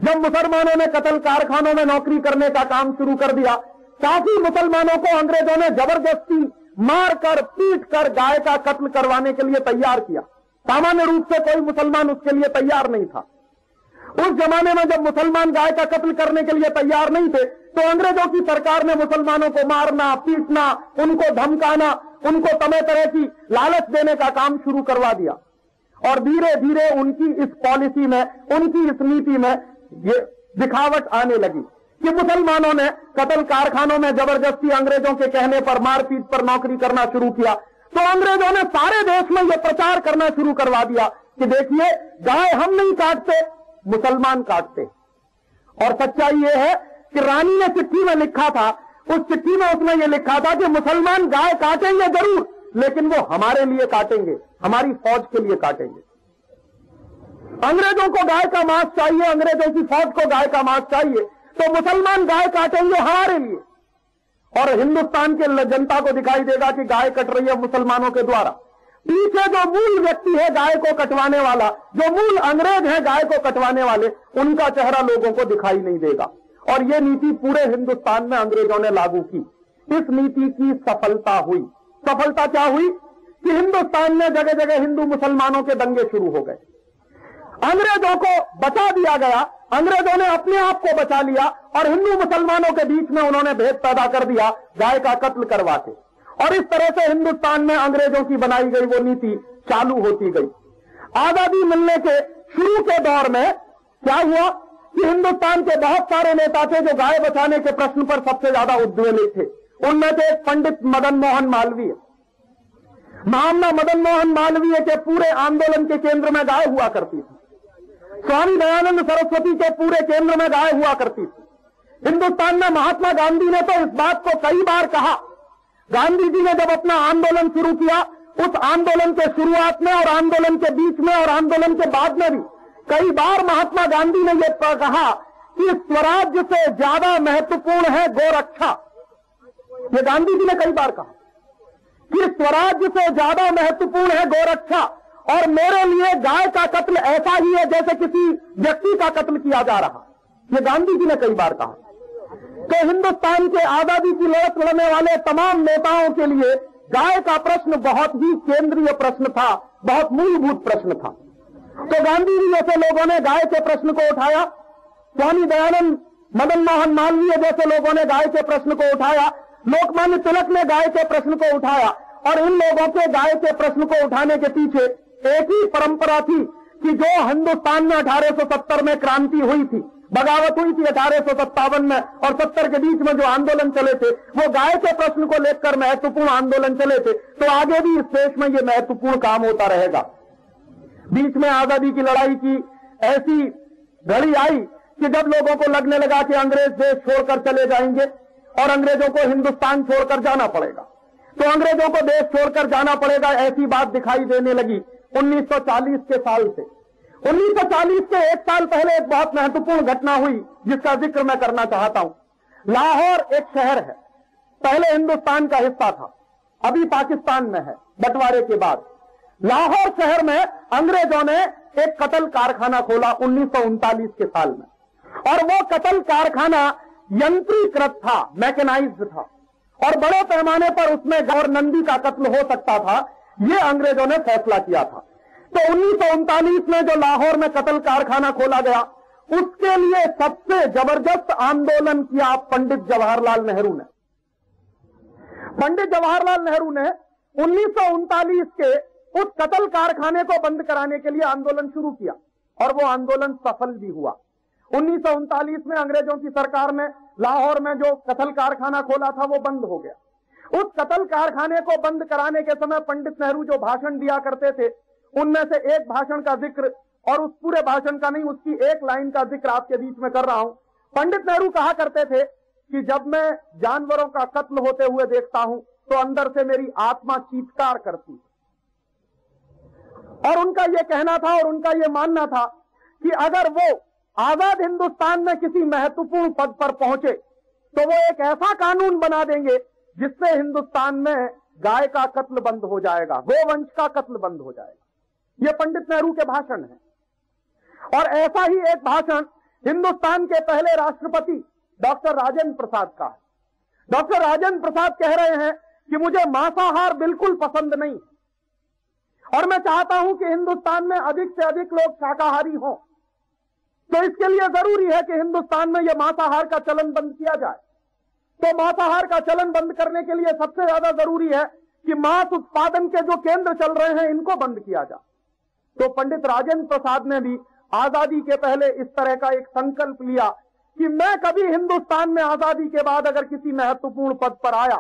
जब मुसलमानों ने कत्ल कारखानों में नौकरी करने का काम शुरू कर दिया, काफी मुसलमानों को अंग्रेजों ने जबरदस्ती मारकर पीट कर गाय का कत्ल करवाने के लिए तैयार किया। सामान्य रूप से कोई मुसलमान उसके लिए तैयार नहीं था। उस जमाने में जब मुसलमान गाय का कत्ल करने के लिए तैयार नहीं थे, तो अंग्रेजों की सरकार ने मुसलमानों को मारना, पीटना, उनको धमकाना, उनको तरह तरह की लालच देने का काम शुरू करवा दिया। और धीरे धीरे उनकी इस पॉलिसी में, उनकी इस नीति में ये दिखावट आने लगी कि मुसलमानों ने कत्ल कारखानों में जबरदस्ती अंग्रेजों के कहने पर मारपीट पर नौकरी करना शुरू किया। तो अंग्रेजों ने सारे देश में यह प्रचार करना शुरू करवा दिया कि देखिए, गाय हम नहीं काटते, मुसलमान काटते। और सच्चाई यह है कि रानी ने चिट्ठी में लिखा था, उस चिट्ठी में उसने ये लिखा था कि मुसलमान गाय काटेंगे जरूर, लेकिन वो हमारे लिए काटेंगे, हमारी फौज के लिए काटेंगे। अंग्रेजों को गाय का मांस चाहिए, अंग्रेजों की फौज को गाय का मांस चाहिए, तो मुसलमान गाय काटेंगे हमारे लिए। और हिंदुस्तान के जनता को दिखाई देगा कि गाय कट रही है मुसलमानों के द्वारा। पीछे जो मूल व्यक्ति है गाय को कटवाने वाला, जो मूल अंग्रेज है गाय को कटवाने वाले, उनका चेहरा लोगों को दिखाई नहीं देगा। और यह नीति पूरे हिंदुस्तान में अंग्रेजों ने लागू की। इस नीति की सफलता हुई। सफलता क्या हुई कि हिंदुस्तान में जगह जगह हिंदू मुसलमानों के दंगे शुरू हो गए। अंग्रेजों को बचा दिया गया, अंग्रेजों ने अपने आप को बचा लिया, और हिंदू मुसलमानों के बीच में उन्होंने भेद पैदा कर दिया गाय का कत्ल करवा के। और इस तरह से हिंदुस्तान में अंग्रेजों की बनाई गई वो नीति चालू होती गई। आजादी मिलने के शुरू के दौर में क्या हुआ कि हिंदुस्तान के बहुत सारे नेता थे जो गाय बचाने के प्रश्न पर सबसे ज्यादा उद्वेलित थे। उनमें से पंडित मदन मोहन मालवीय। महामना मदन मोहन मालवीय के पूरे आंदोलन के केंद्र में गाय हुआ करती थी। स्वामी दयानंद सरस्वती के पूरे केंद्र में गाय हुआ करती थी। हिंदुस्तान में महात्मा गांधी ने तो इस बात को कई बार कहा। गांधी जी ने जब अपना आंदोलन शुरू किया, उस आंदोलन के शुरुआत में और आंदोलन के बीच में और आंदोलन के बाद में भी कई बार महात्मा गांधी ने यह कहा कि स्वराज्य से ज्यादा महत्वपूर्ण है गोरक्षा। ये गांधी जी ने कई बार कहा कि स्वराज्य से ज्यादा महत्वपूर्ण है गोरक्षा, और मेरे लिए गाय का कत्ल ऐसा ही है जैसे किसी व्यक्ति का कत्ल किया जा रहा। ये गांधी जी ने कई बार कहा। तो हिंदुस्तान के आजादी की लड़त लड़ने वाले तमाम नेताओं के लिए गाय का प्रश्न बहुत ही केंद्रीय प्रश्न था, बहुत मूलभूत प्रश्न था। तो गांधी जी जैसे लोगों ने गाय के प्रश्न को उठाया, स्वामी दयानंद मदन मोहन मालवीय जैसे लोगों ने गाय के प्रश्न को उठाया, लोकमान्य तिलक ने गाय के प्रश्न को उठाया। और इन लोगों के गाय के प्रश्न को उठाने के पीछे एक ही परंपरा थी कि जो हिंदुस्तान में 1870 में क्रांति हुई थी, बगावत हुई थी 1857 में, और 70 के बीच में जो आंदोलन चले थे वो गाय के प्रश्न को लेकर महत्वपूर्ण आंदोलन चले थे। तो आगे भी इस देश में ये महत्वपूर्ण काम होता रहेगा। बीच में आजादी की लड़ाई की ऐसी घड़ी आई कि जब लोगों को लगने लगा कि अंग्रेज देश छोड़कर चले जाएंगे और अंग्रेजों को हिंदुस्तान छोड़कर जाना पड़ेगा। तो अंग्रेजों को देश छोड़कर जाना पड़ेगा, ऐसी बात दिखाई देने लगी 1940 के साल से। 1940 के एक साल पहले एक बहुत महत्वपूर्ण घटना हुई जिसका जिक्र मैं करना चाहता हूं। लाहौर एक शहर है, पहले हिंदुस्तान का हिस्सा था, अभी पाकिस्तान में है बंटवारे के बाद। लाहौर शहर में अंग्रेजों ने एक कतल कारखाना खोला 1939 के साल में, और वो कतल कारखाना यंत्रीकृत था, मैकेनाइज्ड था, और बड़े पैमाने पर उसमें गौर नंदी का कत्ल हो सकता था, ये अंग्रेजों ने फैसला किया था। तो 1939 में जो लाहौर में कतल कारखाना खोला गया, उसके लिए सबसे जबरदस्त आंदोलन किया पंडित जवाहरलाल नेहरू ने। पंडित जवाहरलाल नेहरू ने 1939 के उस कतल कारखाने को बंद कराने के लिए आंदोलन शुरू किया, और वो आंदोलन सफल भी हुआ। 1939 में अंग्रेजों की सरकार ने लाहौर में जो कतल कारखाना खोला था वो बंद हो गया। उस कतल कारखाने को बंद कराने के समय पंडित नेहरू जो भाषण दिया करते थे, उनमें से एक भाषण का जिक्र, और उस पूरे भाषण का नहीं, उसकी एक लाइन का जिक्र आपके बीच में कर रहा हूं। पंडित नेहरू कहा करते थे कि जब मैं जानवरों का कत्ल होते हुए देखता हूं तो अंदर से मेरी आत्मा चीत्कार करती। और उनका यह कहना था और उनका यह मानना था कि अगर वो आजाद हिंदुस्तान में किसी महत्वपूर्ण पद पर पहुंचे तो वो एक ऐसा कानून बना देंगे जिससे हिंदुस्तान में गाय का कत्ल बंद हो जाएगा, गोवंश का कत्ल बंद हो जाएगा। ये पंडित नेहरू के भाषण हैं। और ऐसा ही एक भाषण हिंदुस्तान के पहले राष्ट्रपति डॉक्टर राजेंद्र प्रसाद का है। डॉक्टर राजेंद्र प्रसाद कह रहे हैं कि मुझे मांसाहार बिल्कुल पसंद नहीं, और मैं चाहता हूं कि हिंदुस्तान में अधिक से अधिक लोग शाकाहारी हों। तो इसके लिए जरूरी है कि हिंदुस्तान में यह मांसाहार का चलन बंद किया जाए। तो मांसाहार का चलन बंद करने के लिए सबसे ज्यादा जरूरी है कि मांस उत्पादन के जो केंद्र चल रहे हैं इनको बंद किया जाए। तो पंडित राजेंद्र प्रसाद ने भी आजादी के पहले इस तरह का एक संकल्प लिया कि मैं कभी हिंदुस्तान में आजादी के बाद अगर किसी महत्वपूर्ण पद पर आया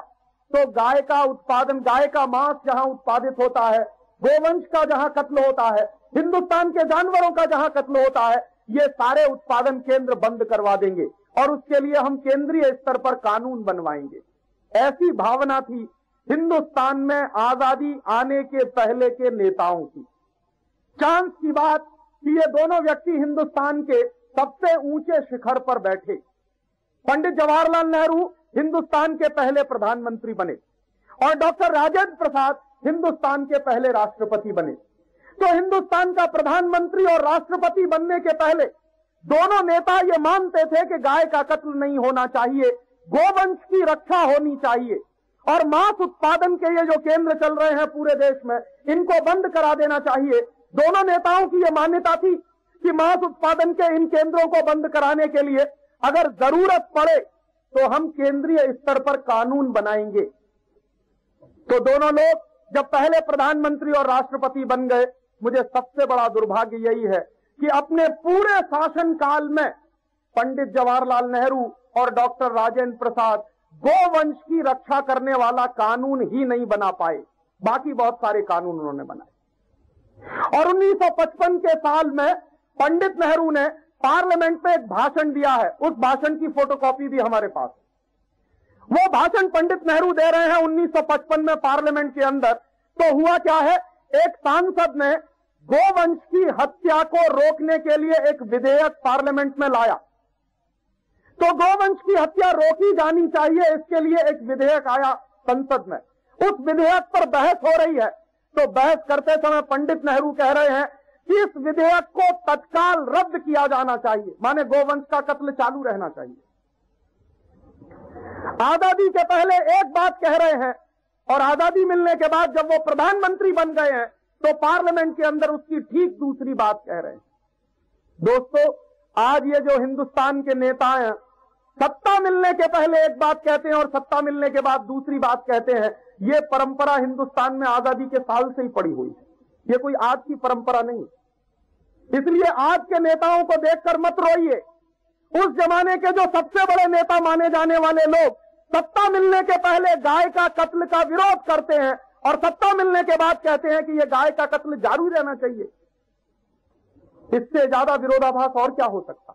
तो गाय का उत्पादन, गाय का मांस जहां उत्पादित होता है, गोवंश का जहां कत्ल होता है, हिंदुस्तान के जानवरों का जहां कत्ल होता है, ये सारे उत्पादन केंद्र बंद करवा देंगे और उसके लिए हम केंद्रीय स्तर पर कानून बनवाएंगे। ऐसी भावना थी हिंदुस्तान में आजादी आने के पहले के नेताओं की। चांस की बात कि ये दोनों व्यक्ति हिंदुस्तान के सबसे ऊंचे शिखर पर बैठे। पंडित जवाहरलाल नेहरू हिंदुस्तान के पहले प्रधानमंत्री बने और डॉक्टर राजेंद्र प्रसाद हिंदुस्तान के पहले राष्ट्रपति बने। तो हिंदुस्तान का प्रधानमंत्री और राष्ट्रपति बनने के पहले दोनों नेता ये मानते थे कि गाय का कत्ल नहीं होना चाहिए, गोवंश की रक्षा होनी चाहिए, और मांस उत्पादन के ये जो केंद्र चल रहे हैं पूरे देश में, इनको बंद करा देना चाहिए। दोनों नेताओं की यह मान्यता थी कि मांस उत्पादन के इन केंद्रों को बंद कराने के लिए अगर जरूरत पड़े तो हम केंद्रीय स्तर पर कानून बनाएंगे। तो दोनों लोग जब पहले प्रधानमंत्री और राष्ट्रपति बन गए, मुझे सबसे बड़ा दुर्भाग्य यही है कि अपने पूरे शासनकाल में पंडित जवाहरलाल नेहरू और डॉक्टर राजेंद्र प्रसाद गोवंश की रक्षा करने वाला कानून ही नहीं बना पाए। बाकी बहुत सारे कानून उन्होंने बनाए। और 1955 के साल में पंडित नेहरू ने पार्लियामेंट में एक भाषण दिया है, उस भाषण की फोटोकॉपी भी हमारे पास। वो भाषण पंडित नेहरू दे रहे हैं 1955 में पार्लियामेंट के अंदर। तो हुआ क्या है, एक सांसद ने गोवंश की हत्या को रोकने के लिए एक विधेयक पार्लियामेंट में लाया। तो गोवंश की हत्या रोकी जानी चाहिए, इसके लिए एक विधेयक आया संसद में। उस विधेयक पर बहस हो रही है। तो बहस करते समय पंडित नेहरू कह रहे हैं कि इस विधेयक को तत्काल रद्द किया जाना चाहिए, माने गोवंश का कत्ल चालू रहना चाहिए। आजादी के पहले एक बात कह रहे हैं और आजादी मिलने के बाद जब वो प्रधानमंत्री बन गए हैं तो पार्लियामेंट के अंदर उसकी ठीक दूसरी बात कह रहे हैं। दोस्तों, आज ये जो हिंदुस्तान के नेता हैं, सत्ता मिलने के पहले एक बात कहते हैं और सत्ता मिलने के बाद दूसरी बात कहते हैं। ये परंपरा हिंदुस्तान में आजादी के साल से ही पड़ी हुई है, ये कोई आज की परंपरा नहीं। इसलिए आज के नेताओं को देखकर मत रोइए। उस जमाने के जो सबसे बड़े नेता माने जाने वाले लोग सत्ता मिलने के पहले गाय का कत्ल का विरोध करते हैं और सत्ता मिलने के बाद कहते हैं कि यह गाय का कत्ल जारी रहना चाहिए। इससे ज्यादा विरोधाभास और क्या हो सकता।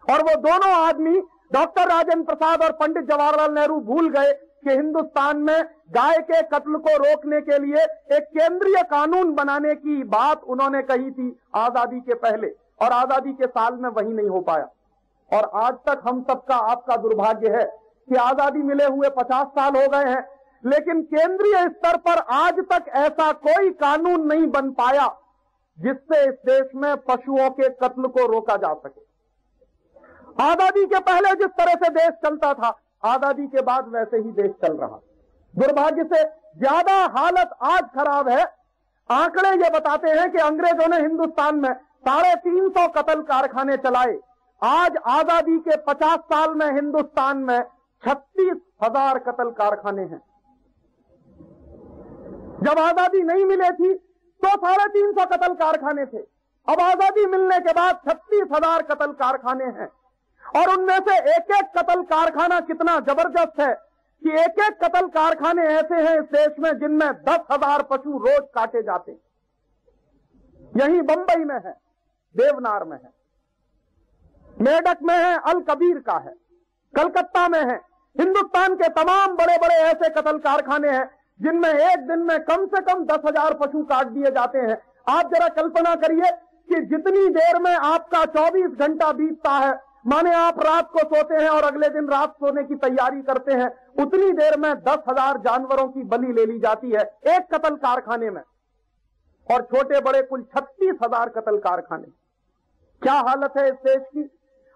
और वो दोनों आदमी डॉक्टर राजेंद्र प्रसाद और पंडित जवाहरलाल नेहरू भूल गए कि हिंदुस्तान में गाय के कत्ल को रोकने के लिए एक केंद्रीय कानून बनाने की बात उन्होंने कही थी आजादी के पहले, और आजादी के साल में वही नहीं हो पाया। और आज तक हम सबका, आपका दुर्भाग्य है कि आजादी मिले हुए 50 साल हो गए हैं, लेकिन केंद्रीय स्तर पर आज तक ऐसा कोई कानून नहीं बन पाया जिससे इस देश में पशुओं के कत्ल को रोका जा सके। आजादी के पहले जिस तरह से देश चलता था, आजादी के बाद वैसे ही देश चल रहा। दुर्भाग्य से ज्यादा हालत आज खराब है। आंकड़े ये बताते हैं कि अंग्रेजों ने हिंदुस्तान में 350 कत्ल कारखाने चलाए। आज आजादी के 50 साल में हिंदुस्तान में 36,000 कत्ल कारखाने हैं। जब आजादी नहीं मिली थी तो 350 कत्ल कारखाने थे। अब आजादी मिलने के बाद 36,000 कत्ल कारखाने हैं, और उनमें से एक एक कत्ल कारखाना कितना जबरदस्त है कि एक एक कत्ल कारखाने ऐसे हैं इस देश में जिनमें 10,000 पशु रोज काटे जाते हैं। यही बंबई में है, देवनार में है, मेडक में है, अल कबीर का है, कलकत्ता में है। हिंदुस्तान के तमाम बड़े बड़े ऐसे कत्ल कारखाने हैं जिनमें एक दिन में कम से कम 10,000 पशु काट दिए जाते हैं। आप जरा कल्पना करिए कि जितनी देर में आपका 24 घंटा बीतता है, माने आप रात को सोते हैं और अगले दिन रात सोने की तैयारी करते हैं, उतनी देर में 10,000 जानवरों की बलि ले ली जाती है एक कत्ल कारखाने में, और छोटे बड़े कुल 36,000 कत्ल कारखाने। क्या हालत है इस देश की।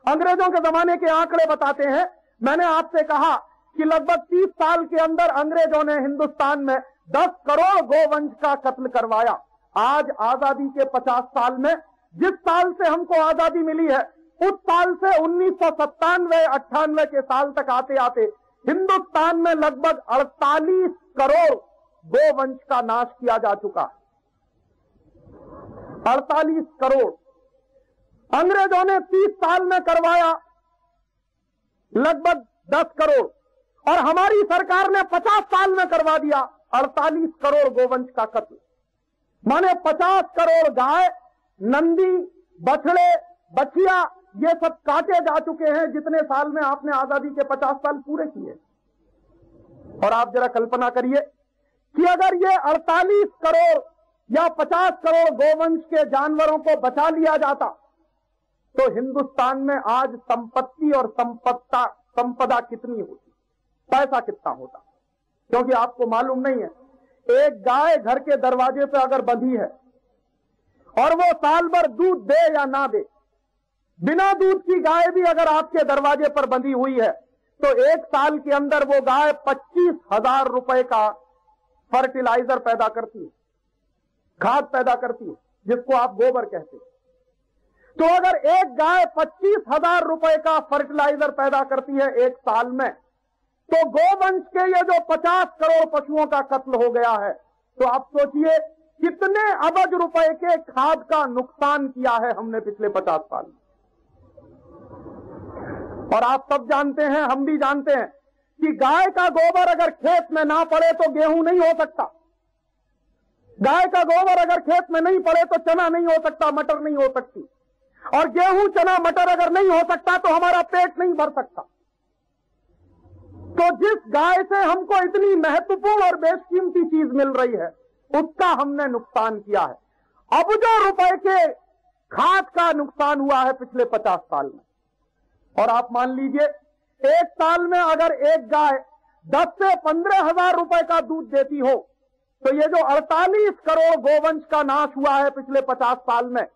अंग्रेजों के जमाने के आंकड़े बताते हैं, मैंने आपसे कहा कि लगभग 30 साल के अंदर अंग्रेजों ने हिंदुस्तान में 10 करोड़ गोवंश का कत्ल करवाया। आज आजादी के 50 साल में, जिस साल से हमको आजादी मिली है, उस साल से 1997-98 के साल तक आते आते हिंदुस्तान में लगभग 48 करोड़ गोवंश का नाश किया जा चुका है। 48 करोड़। अंग्रेजों ने 30 साल में करवाया लगभग 10 करोड़, और हमारी सरकार ने 50 साल में करवा दिया 48 करोड़ गोवंश का कत्ल। माने 50 करोड़ गाय, नंदी, बछड़े, बछिया, ये सब काटे जा चुके हैं जितने साल में आपने आजादी के 50 साल पूरे किए। और आप जरा कल्पना करिए कि अगर ये 48 करोड़ या 50 करोड़ गोवंश के जानवरों को बचा लिया जाता तो हिंदुस्तान में आज संपत्ति और संपदा कितनी होती, पैसा कितना होता। क्योंकि आपको मालूम नहीं है, एक गाय घर के दरवाजे पे अगर बंधी है और वो साल भर दूध दे या ना दे, बिना दूध की गाय भी अगर आपके दरवाजे पर बंधी हुई है तो एक साल के अंदर वो गाय 25,000 रुपए का फर्टिलाइजर पैदा करती है, खाद पैदा करती है, जिसको आप गोबर कहते हैं। तो अगर एक गाय 25,000 रुपए का फर्टिलाइजर पैदा करती है एक साल में, तो गोवंश के ये जो 50 करोड़ पशुओं का कत्ल हो गया है, तो आप सोचिए कितने अबज रुपए के खाद का नुकसान किया है हमने पिछले 50 साल में। और आप सब जानते हैं, हम भी जानते हैं कि गाय का गोबर अगर खेत में ना पड़े तो गेहूं नहीं हो सकता। गाय का गोबर अगर खेत में नहीं पड़े तो चना नहीं हो सकता, मटर नहीं हो सकती, और गेहूं, चना, मटर अगर नहीं हो सकता तो हमारा पेट नहीं भर सकता। तो जिस गाय से हमको इतनी महत्वपूर्ण और बेशकीमती चीज मिल रही है, उसका हमने नुकसान किया है। अबजों रुपए के खाद का नुकसान हुआ है पिछले 50 साल में। और आप मान लीजिए एक साल में अगर एक गाय 10 से 15,000 रुपए का दूध देती हो, तो ये जो 48 करोड़ गोवंश का नाश हुआ है पिछले 50 साल में,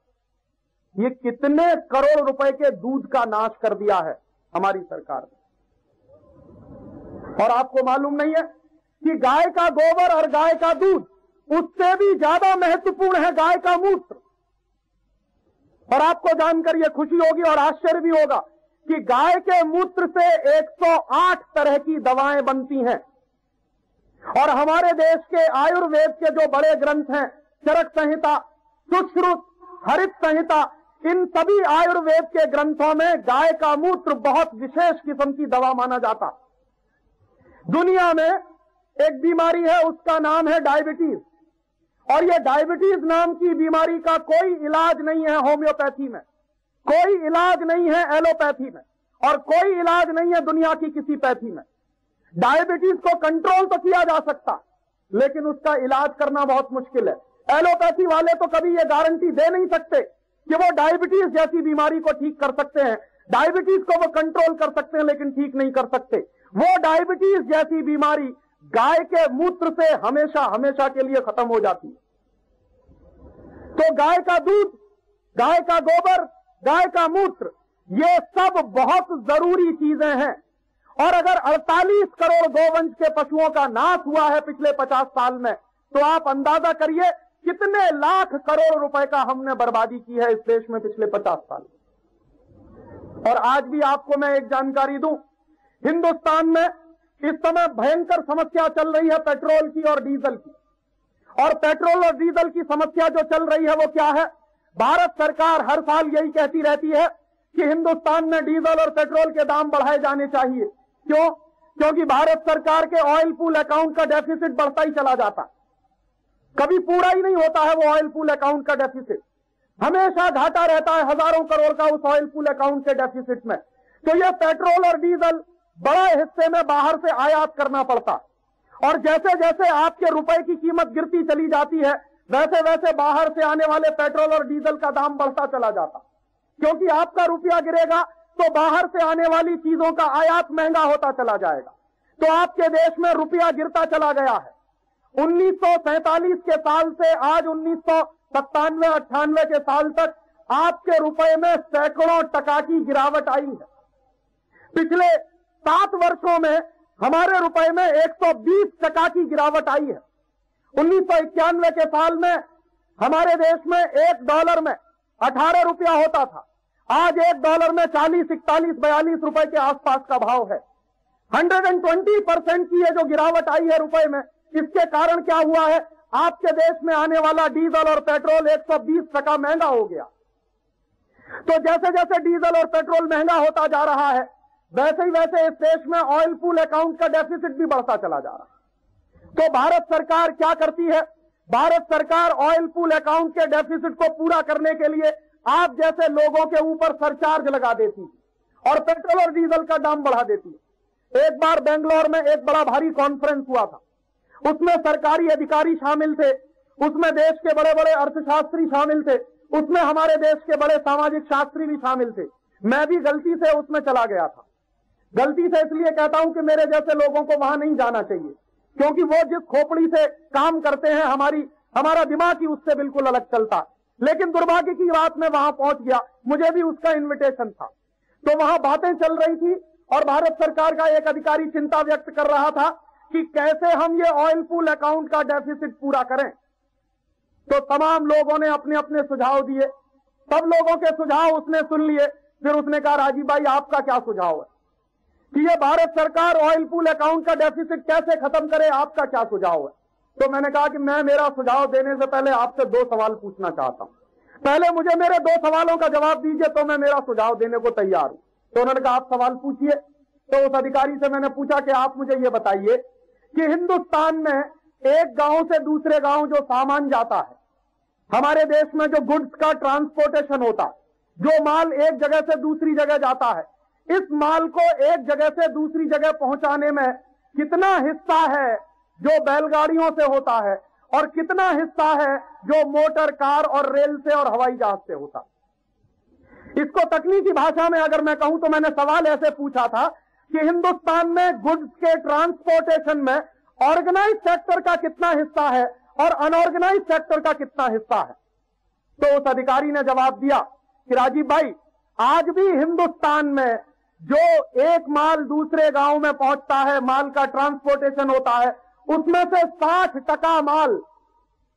ये कितने करोड़ रुपए के दूध का नाश कर दिया है हमारी सरकार ने। और आपको मालूम नहीं है कि गाय का गोबर और गाय का दूध, उससे भी ज्यादा महत्वपूर्ण है गाय का मूत्र। और आपको जानकर यह खुशी होगी और आश्चर्य भी होगा कि गाय के मूत्र से 108 तरह की दवाएं बनती हैं। और हमारे देश के आयुर्वेद के जो बड़े ग्रंथ हैं, चरक संहिता, सुश्रुत, हरित संहिता, इन सभी आयुर्वेद के ग्रंथों में गाय का मूत्र बहुत विशेष किस्म की दवा माना जाता। दुनिया में एक बीमारी है, उसका नाम है डायबिटीज, और यह डायबिटीज नाम की बीमारी का कोई इलाज नहीं है होम्योपैथी में, कोई इलाज नहीं है एलोपैथी में, और कोई इलाज नहीं है दुनिया की किसी पैथी में। डायबिटीज को कंट्रोल तो किया जा सकता, लेकिन उसका इलाज करना बहुत मुश्किल है। एलोपैथी वाले तो कभी ये गारंटी दे नहीं सकते कि वो डायबिटीज जैसी बीमारी को ठीक कर सकते हैं। डायबिटीज को वो कंट्रोल कर सकते हैं लेकिन ठीक नहीं कर सकते। वो डायबिटीज जैसी बीमारी गाय के मूत्र से हमेशा हमेशा के लिए खत्म हो जाती है। तो गाय का दूध, गाय का गोबर, गाय का मूत्र, ये सब बहुत जरूरी चीजें हैं। और अगर 48 करोड़ गोवंश के पशुओं का नाश हुआ है पिछले 50 साल में, तो आप अंदाजा करिए कितने लाख करोड़ रुपए का हमने बर्बादी की है इस देश में पिछले 50 साल। और आज भी आपको मैं एक जानकारी दूं, हिंदुस्तान में इस समय भयंकर समस्या चल रही है पेट्रोल की और डीजल की। और पेट्रोल और डीजल की समस्या जो चल रही है वो क्या है? भारत सरकार हर साल यही कहती रहती है कि हिंदुस्तान में डीजल और पेट्रोल के दाम बढ़ाए जाने चाहिए। क्यों? क्योंकि भारत सरकार के ऑयल पूल अकाउंट का डेफिसिट बढ़ता ही चला जाता, कभी पूरा ही नहीं होता है वो ऑयल पूल अकाउंट का डेफिसिट, हमेशा घाटा रहता है हजारों करोड़ का उस ऑयल पूल अकाउंट के डेफिसिट में। तो यह पेट्रोल और डीजल बड़े हिस्से में बाहर से आयात करना पड़ता, और जैसे जैसे आपके रुपए की कीमत गिरती चली जाती है, वैसे वैसे बाहर से आने वाले पेट्रोल और डीजल का दाम बढ़ता चला जाता। क्योंकि आपका रुपया गिरेगा तो बाहर से आने वाली चीजों का आयात महंगा होता चला जाएगा। तो आपके देश में रुपया गिरता चला गया है। 1947 के साल से आज 1997-98 के साल तक आपके रुपए में सैकड़ों टका की गिरावट आई है। पिछले 7 वर्षों में हमारे रुपए में 120 टका की गिरावट आई है। 1991 के साल में हमारे देश में $1 में 18 रुपया होता था, आज $1 में 40, 41, 42 रुपए के आसपास का भाव है। 120% की ये जो गिरावट आई है रुपए में, इसके कारण क्या हुआ है? आपके देश में आने वाला डीजल और पेट्रोल 120 टका महंगा हो गया। तो जैसे जैसे डीजल और पेट्रोल महंगा होता जा रहा है, वैसे ही वैसे इस देश में ऑयल पूल अकाउंट का डेफिसिट भी बढ़ता चला जा रहा है। तो भारत सरकार क्या करती है? भारत सरकार ऑयल पूल अकाउंट के डेफिसिट को पूरा करने के लिए आप जैसे लोगों के ऊपर सरचार्ज लगा देती है और पेट्रोल और डीजल का दाम बढ़ा देती है। एक बार बेंगलोर में एक बड़ा भारी कॉन्फ्रेंस हुआ था, उसमें सरकारी अधिकारी शामिल थे, उसमें देश के बड़े बड़े अर्थशास्त्री शामिल थे, उसमें हमारे देश के बड़े सामाजिक शास्त्री भी शामिल थे। मैं भी गलती से उसमें चला गया था। गलती से इसलिए कहता हूं कि मेरे जैसे लोगों को वहां नहीं जाना चाहिए, क्योंकि वो जिस खोपड़ी से काम करते हैं हमारा दिमाग ही उससे बिल्कुल अलग चलता। लेकिन दुर्भाग्य की बात मैं वहां पहुंच गया, मुझे भी उसका इन्विटेशन था। तो वहां बातें चल रही थी और भारत सरकार का एक अधिकारी चिंता व्यक्त कर रहा था कि कैसे हम ये ऑयल पूल अकाउंट का डेफिसिट पूरा करें। तो तमाम लोगों ने अपने अपने सुझाव दिए, सब लोगों के सुझाव उसने सुन लिए। फिर उसने कहा, राजीव भाई आपका क्या सुझाव है कि ये भारत सरकार ऑयल पूल अकाउंट का डेफिसिट कैसे खत्म करे, आपका क्या सुझाव है? तो मैंने कहा कि मैं मेरा सुझाव देने से पहले आपसे 2 सवाल पूछना चाहता हूं। पहले मुझे मेरे 2 सवालों का जवाब दीजिए तो मैं मेरा सुझाव देने को तैयार हूं। तो उन्होंने कहा आप सवाल पूछिए। तो उस अधिकारी से मैंने पूछा कि आप मुझे ये बताइए कि हिंदुस्तान में एक गांव से दूसरे गांव जो सामान जाता है, हमारे देश में जो गुड्स का ट्रांसपोर्टेशन होता है, जो माल एक जगह से दूसरी जगह जाता है, इस माल को एक जगह से दूसरी जगह पहुंचाने में कितना हिस्सा है जो बैलगाड़ियों से होता है और कितना हिस्सा है जो मोटर कार और रेल से और हवाई जहाज से होता है? इसको तकनीकी भाषा में अगर मैं कहूं तो मैंने सवाल ऐसे पूछा था कि हिंदुस्तान में गुड्स के ट्रांसपोर्टेशन में ऑर्गेनाइज सेक्टर का कितना हिस्सा है और अनऑर्गेनाइज सेक्टर का कितना हिस्सा है? तो उस अधिकारी ने जवाब दिया कि राजीव भाई, आज भी हिंदुस्तान में जो एक माल दूसरे गांव में पहुंचता है, माल का ट्रांसपोर्टेशन होता है, उसमें से 60% माल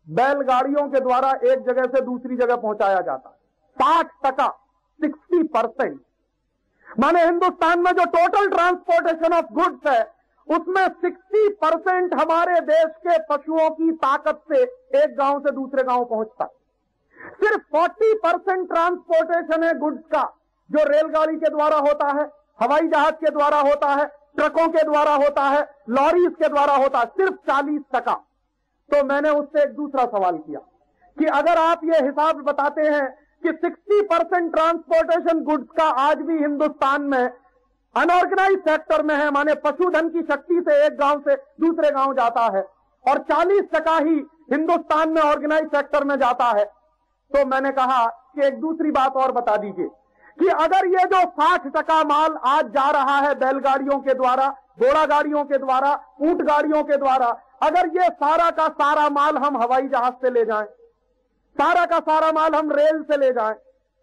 बैलगाड़ियों के द्वारा एक जगह से दूसरी जगह पहुंचाया जाता है। 60%, 60%। माने हिंदुस्तान में जो टोटल ट्रांसपोर्टेशन ऑफ गुड्स है, उसमें 60% हमारे देश के पशुओं की ताकत से एक गांव से दूसरे गांव पहुंचता है। सिर्फ 40% ट्रांसपोर्टेशन है गुड्स का जो रेलगाड़ी के द्वारा होता है, हवाई जहाज के द्वारा होता है, ट्रकों के द्वारा होता है, लॉरीज के द्वारा होता है, सिर्फ 40%। तो मैंने उससे एक दूसरा सवाल किया कि अगर आप ये हिसाब बताते हैं कि 60% ट्रांसपोर्टेशन गुड्स का आज भी हिंदुस्तान में अनऑर्गेनाइज सेक्टर में है, माने पशुधन की शक्ति से एक गांव से दूसरे गांव जाता है, और 40% ही हिंदुस्तान में ऑर्गेनाइज सेक्टर में जाता है। तो मैंने कहा कि एक दूसरी बात और बता दीजिए कि अगर ये जो 60% माल आज जा रहा है बैलगाड़ियों के द्वारा, घोड़ा गाड़ियों के द्वारा, ऊंट गाड़ियों के द्वारा, अगर ये सारा का सारा माल हम हवाई जहाज से ले जाएं, सारा का सारा माल हम रेल से ले जाएं,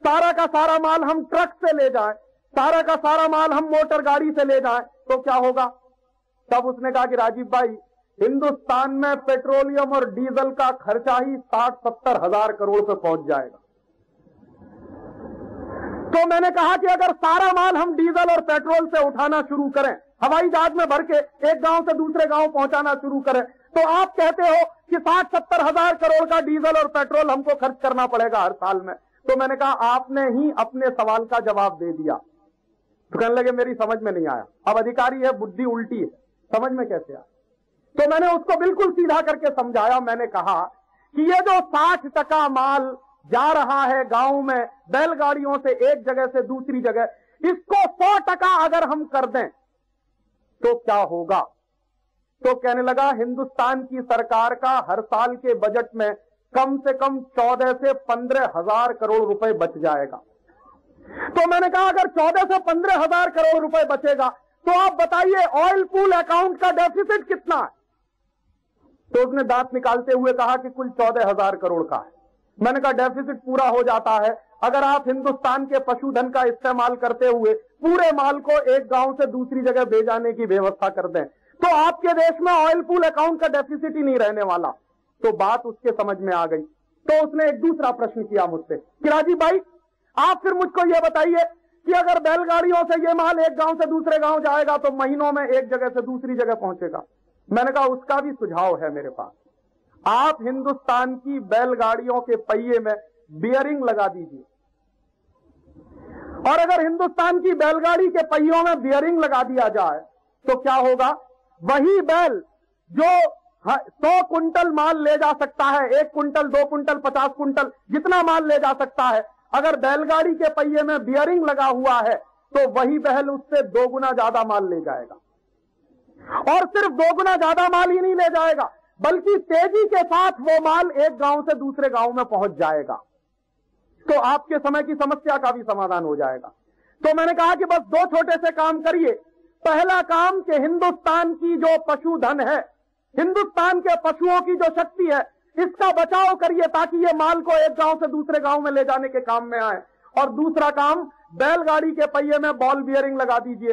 सारा का सारा माल हम ट्रक से ले जाएं, सारा का सारा माल हम मोटर गाड़ी से ले जाएं, तो क्या होगा? तब उसने कहा कि राजीव भाई, हिंदुस्तान में पेट्रोलियम और डीजल का खर्चा ही 60-70 हजार करोड़ पे पहुंच जाएगा। तो मैंने कहा कि अगर सारा माल हम डीजल और पेट्रोल से उठाना शुरू करें, हवाई जहाज में भर के एक गांव से दूसरे गांव पहुंचाना शुरू करें, तो आप कहते हो कि 60-70 हजार करोड़ का डीजल और पेट्रोल हमको खर्च करना पड़ेगा हर साल में। तो मैंने कहा आपने ही अपने सवाल का जवाब दे दिया। तो कहने लगे मेरी समझ में नहीं आया। अब अधिकारी है, बुद्धि उल्टी है, समझ में कैसे आया? तो मैंने उसको बिल्कुल सीधा करके समझाया। मैंने कहा कि ये जो 60% माल जा रहा है गांव में बैलगाड़ियों से एक जगह से दूसरी जगह, इसको 100% अगर हम कर दें तो क्या होगा? तो कहने लगा हिंदुस्तान की सरकार का हर साल के बजट में कम से कम 14 से 15 हजार करोड़ रुपए बच जाएगा। तो मैंने कहा अगर 14 से 15 हजार करोड़ रुपए बचेगा तो आप बताइए ऑयल पूल अकाउंट का डेफिसिट कितना है? तो उसने दांत निकालते हुए कहा कि कुल 14 हजार करोड़ का है। मैंने कहा डेफिसिट पूरा हो जाता है अगर आप हिंदुस्तान के पशुधन का इस्तेमाल करते हुए पूरे माल को एक गांव से दूसरी जगह भेजाने की व्यवस्था कर दें, तो आपके देश में ऑयल पूल अकाउंट का डेफिसिट ही नहीं रहने वाला। तो बात उसके समझ में आ गई। तो उसने एक दूसरा प्रश्न किया मुझसे कि राजीव भाई, आप फिर मुझको यह बताइए कि अगर बैलगाड़ियों से यह माल एक गांव से दूसरे गांव जाएगा तो महीनों में एक जगह से दूसरी जगह पहुंचेगा। मैंने कहा उसका भी सुझाव है मेरे पास। आप हिंदुस्तान की बैलगाड़ियों के पहिए में बियरिंग लगा दीजिए, और अगर हिंदुस्तान की बैलगाड़ी के पहियों में बियरिंग लगा दिया जाए तो क्या होगा? वही बैल जो 100 कुंटल माल ले जा सकता है, 1 कुंटल, 2 कुंटल, 50 कुंटल, जितना माल ले जा सकता है, अगर बैलगाड़ी के पहिए में बियरिंग लगा हुआ है तो वही बैल उससे 2 गुना ज्यादा माल ले जाएगा। और सिर्फ 2 गुना ज्यादा माल ही नहीं ले जाएगा, बल्कि तेजी के साथ वो माल एक गांव से दूसरे गांव में पहुंच जाएगा। तो आपके समय की समस्या का भी समाधान हो जाएगा। तो मैंने कहा कि बस 2 छोटे से काम करिए। पहला काम कि हिंदुस्तान की जो पशुधन है, हिंदुस्तान के पशुओं की जो शक्ति है, इसका बचाव करिए ताकि ये माल को एक गांव से दूसरे गांव में ले जाने के काम में आए। और दूसरा काम, बैलगाड़ी के पहिए में बॉल बियरिंग लगा दीजिए।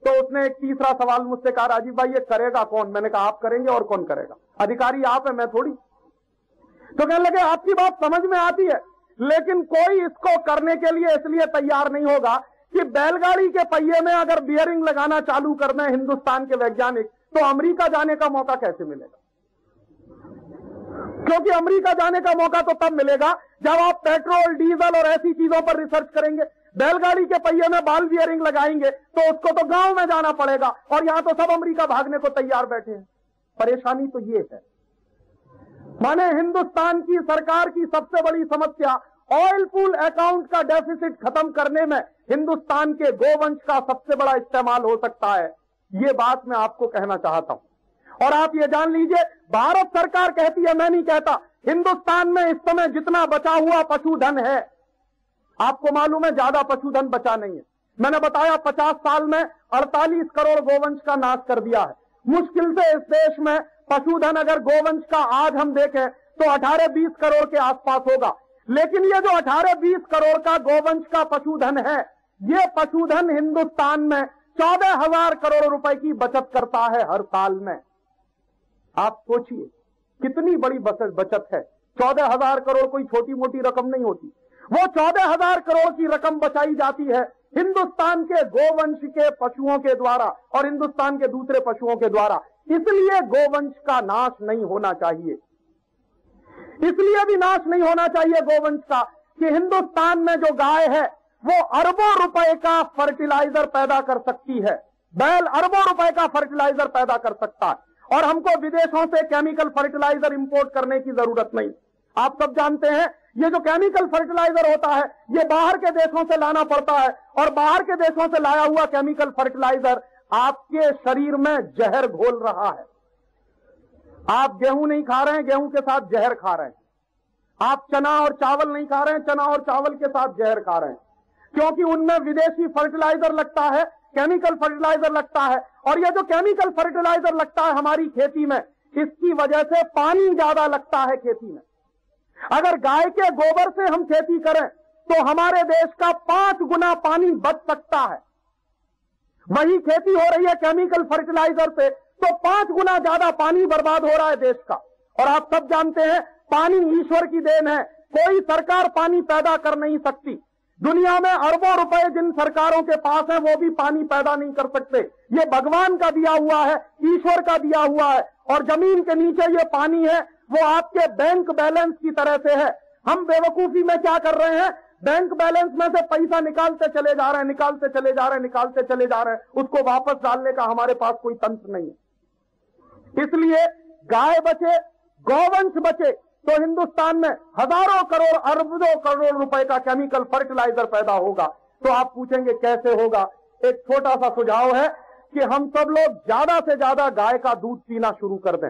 तो उसने एक तीसरा सवाल मुझसे कहा, राजीव भाई ये करेगा कौन? मैंने कहा आप करेंगे, और कौन करेगा? अधिकारी आप है, मैं थोड़ी। तो कहने लगे आपकी बात समझ में आती है, लेकिन कोई इसको करने के लिए इसलिए तैयार नहीं होगा कि बैलगाड़ी के पहिए में अगर बियरिंग लगाना चालू कर दें हिंदुस्तान के वैज्ञानिक, तो अमेरिका जाने का मौका कैसे मिलेगा? क्योंकि अमेरिका जाने का मौका तो तब मिलेगा जब आप पेट्रोल, डीजल और ऐसी चीजों पर रिसर्च करेंगे। बैलगाड़ी के पहिए में बॉल बियरिंग लगाएंगे तो उसको तो गांव में जाना पड़ेगा, और यहां तो सब अमेरिका भागने को तैयार बैठे हैं। परेशानी तो ये है। माने हिंदुस्तान की सरकार की सबसे बड़ी समस्या ऑयल पूल अकाउंट का डेफिसिट खत्म करने में हिंदुस्तान के गोवंश का सबसे बड़ा इस्तेमाल हो सकता है। ये बात मैं आपको कहना चाहता हूं। और आप ये जान लीजिए, भारत सरकार कहती है, मैं नहीं कहता, हिंदुस्तान में इस समय जितना बचा हुआ पशुधन है, आपको मालूम है ज्यादा पशुधन बचा नहीं है। मैंने बताया 50 साल में 48 करोड़ गोवंश का नाश कर दिया है। मुश्किल से इस देश में पशुधन अगर गोवंश का आज हम देखें तो 18-20 करोड़ के आसपास होगा। लेकिन ये जो 18-20 करोड़ का गोवंश का पशुधन है, ये पशुधन हिंदुस्तान में 14,000 करोड़ रुपए की बचत करता है हर साल में। आप सोचिए कितनी बड़ी बचत है। 14,000 करोड़ कोई छोटी मोटी रकम नहीं होती। वो 14,000 करोड़ की रकम बचाई जाती है हिंदुस्तान के गोवंश के पशुओं के द्वारा और हिंदुस्तान के दूसरे पशुओं के द्वारा। इसलिए गोवंश का नाश नहीं होना चाहिए। इसलिए भी नाश नहीं होना चाहिए गोवंश का कि हिंदुस्तान में जो गाय है वो अरबों रुपए का फर्टिलाइजर पैदा कर सकती है। बैल अरबों रुपए का फर्टिलाइजर पैदा कर सकता है, और हमको विदेशों से केमिकल फर्टिलाइजर इंपोर्ट करने की जरूरत नहीं। आप सब जानते हैं ये जो केमिकल फर्टिलाइजर होता है ये बाहर के देशों से लाना पड़ता है, और बाहर के देशों से लाया हुआ केमिकल फर्टिलाइजर आपके शरीर में जहर घोल रहा है। आप गेहूं नहीं खा रहे हैं, गेहूं के साथ जहर खा रहे हैं। आप चना और चावल नहीं खा रहे हैं, चना और चावल के साथ जहर खा रहे हैं, क्योंकि उनमें विदेशी फर्टिलाइजर लगता है, केमिकल फर्टिलाइजर लगता है। और यह जो केमिकल फर्टिलाइजर लगता है हमारी खेती में, इसकी वजह से पानी ज्यादा लगता है खेती में। अगर गाय के गोबर से हम खेती करें तो हमारे देश का 5 गुना पानी बच सकता है। वही खेती हो रही है केमिकल फर्टिलाइजर से तो 5 गुना ज्यादा पानी बर्बाद हो रहा है देश का। और आप सब जानते हैं पानी ईश्वर की देन है, कोई सरकार पानी पैदा कर नहीं सकती। दुनिया में अरबों रुपए जिन सरकारों के पास है वो भी पानी पैदा नहीं कर सकते। ये भगवान का दिया हुआ है, ईश्वर का दिया हुआ है। और जमीन के नीचे ये पानी है वो आपके बैंक बैलेंस की तरह से है। हम बेवकूफी में क्या कर रहे हैं, बैंक बैलेंस में से पैसा निकालते चले जा रहे हैं, निकालते चले जा रहे हैं, निकालते चले जा रहे हैं, उसको वापस डालने का हमारे पास कोई तंत्र नहीं है। इसलिए गाय बचे, गौवंश बचे तो हिंदुस्तान में हजारों करोड़ अरबों करोड़ रुपए का केमिकल फर्टिलाइजर पैदा होगा। तो आप पूछेंगे कैसे होगा? एक छोटा सा सुझाव है कि हम सब लोग ज्यादा से ज्यादा गाय का दूध पीना शुरू कर दें।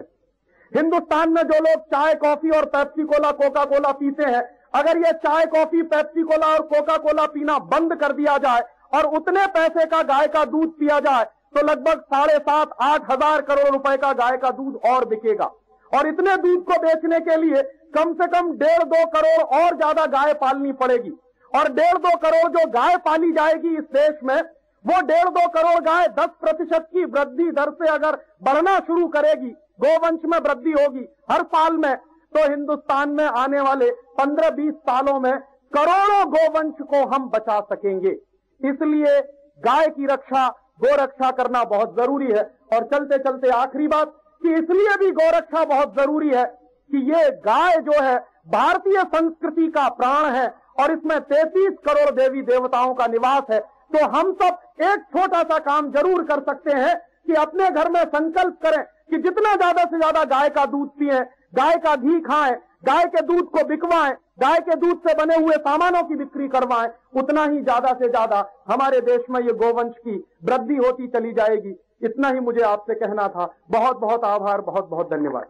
हिंदुस्तान में जो लोग चाय, कॉफी और पेप्सी कोला, कोका कोला पीते हैं, अगर ये चाय, कॉफी, पेप्सी कोला और कोका कोला पीना बंद कर दिया जाए और उतने पैसे का गाय का दूध पिया जाए तो लगभग 7,500-8 हजार करोड़ रुपए का गाय का दूध और बिकेगा। और इतने दूध को बेचने के लिए कम से कम 1.5-2 करोड़ और ज्यादा गाय पालनी पड़ेगी। और 1.5-2 करोड़ जो गाय पाली जाएगी इस देश में, वो 1.5-2 करोड़ गाय 10% की वृद्धि दर से अगर बढ़ना शुरू करेगी, गोवंश में वृद्धि होगी हर साल में, तो हिंदुस्तान में आने वाले 15-20 सालों में करोड़ों गोवंश को हम बचा सकेंगे। इसलिए गाय की रक्षा, गोरक्षा करना बहुत जरूरी है। और चलते चलते आखिरी बात कि इसलिए भी गोरक्षा बहुत जरूरी है कि ये गाय जो है भारतीय संस्कृति का प्राण है और इसमें 33 करोड़ देवी देवताओं का निवास है। तो हम सब एक छोटा सा काम जरूर कर सकते हैं कि अपने घर में संकल्प करें कि जितना ज्यादा से ज्यादा गाय का दूध पिएं, गाय का घी खाएं, गाय के दूध को बिकवाएं, गाय के दूध से बने हुए सामानों की बिक्री करवाएं, उतना ही ज्यादा से ज्यादा हमारे देश में ये गोवंश की वृद्धि होती चली जाएगी। इतना ही मुझे आपसे कहना था। बहुत बहुत आभार, बहुत बहुत धन्यवाद।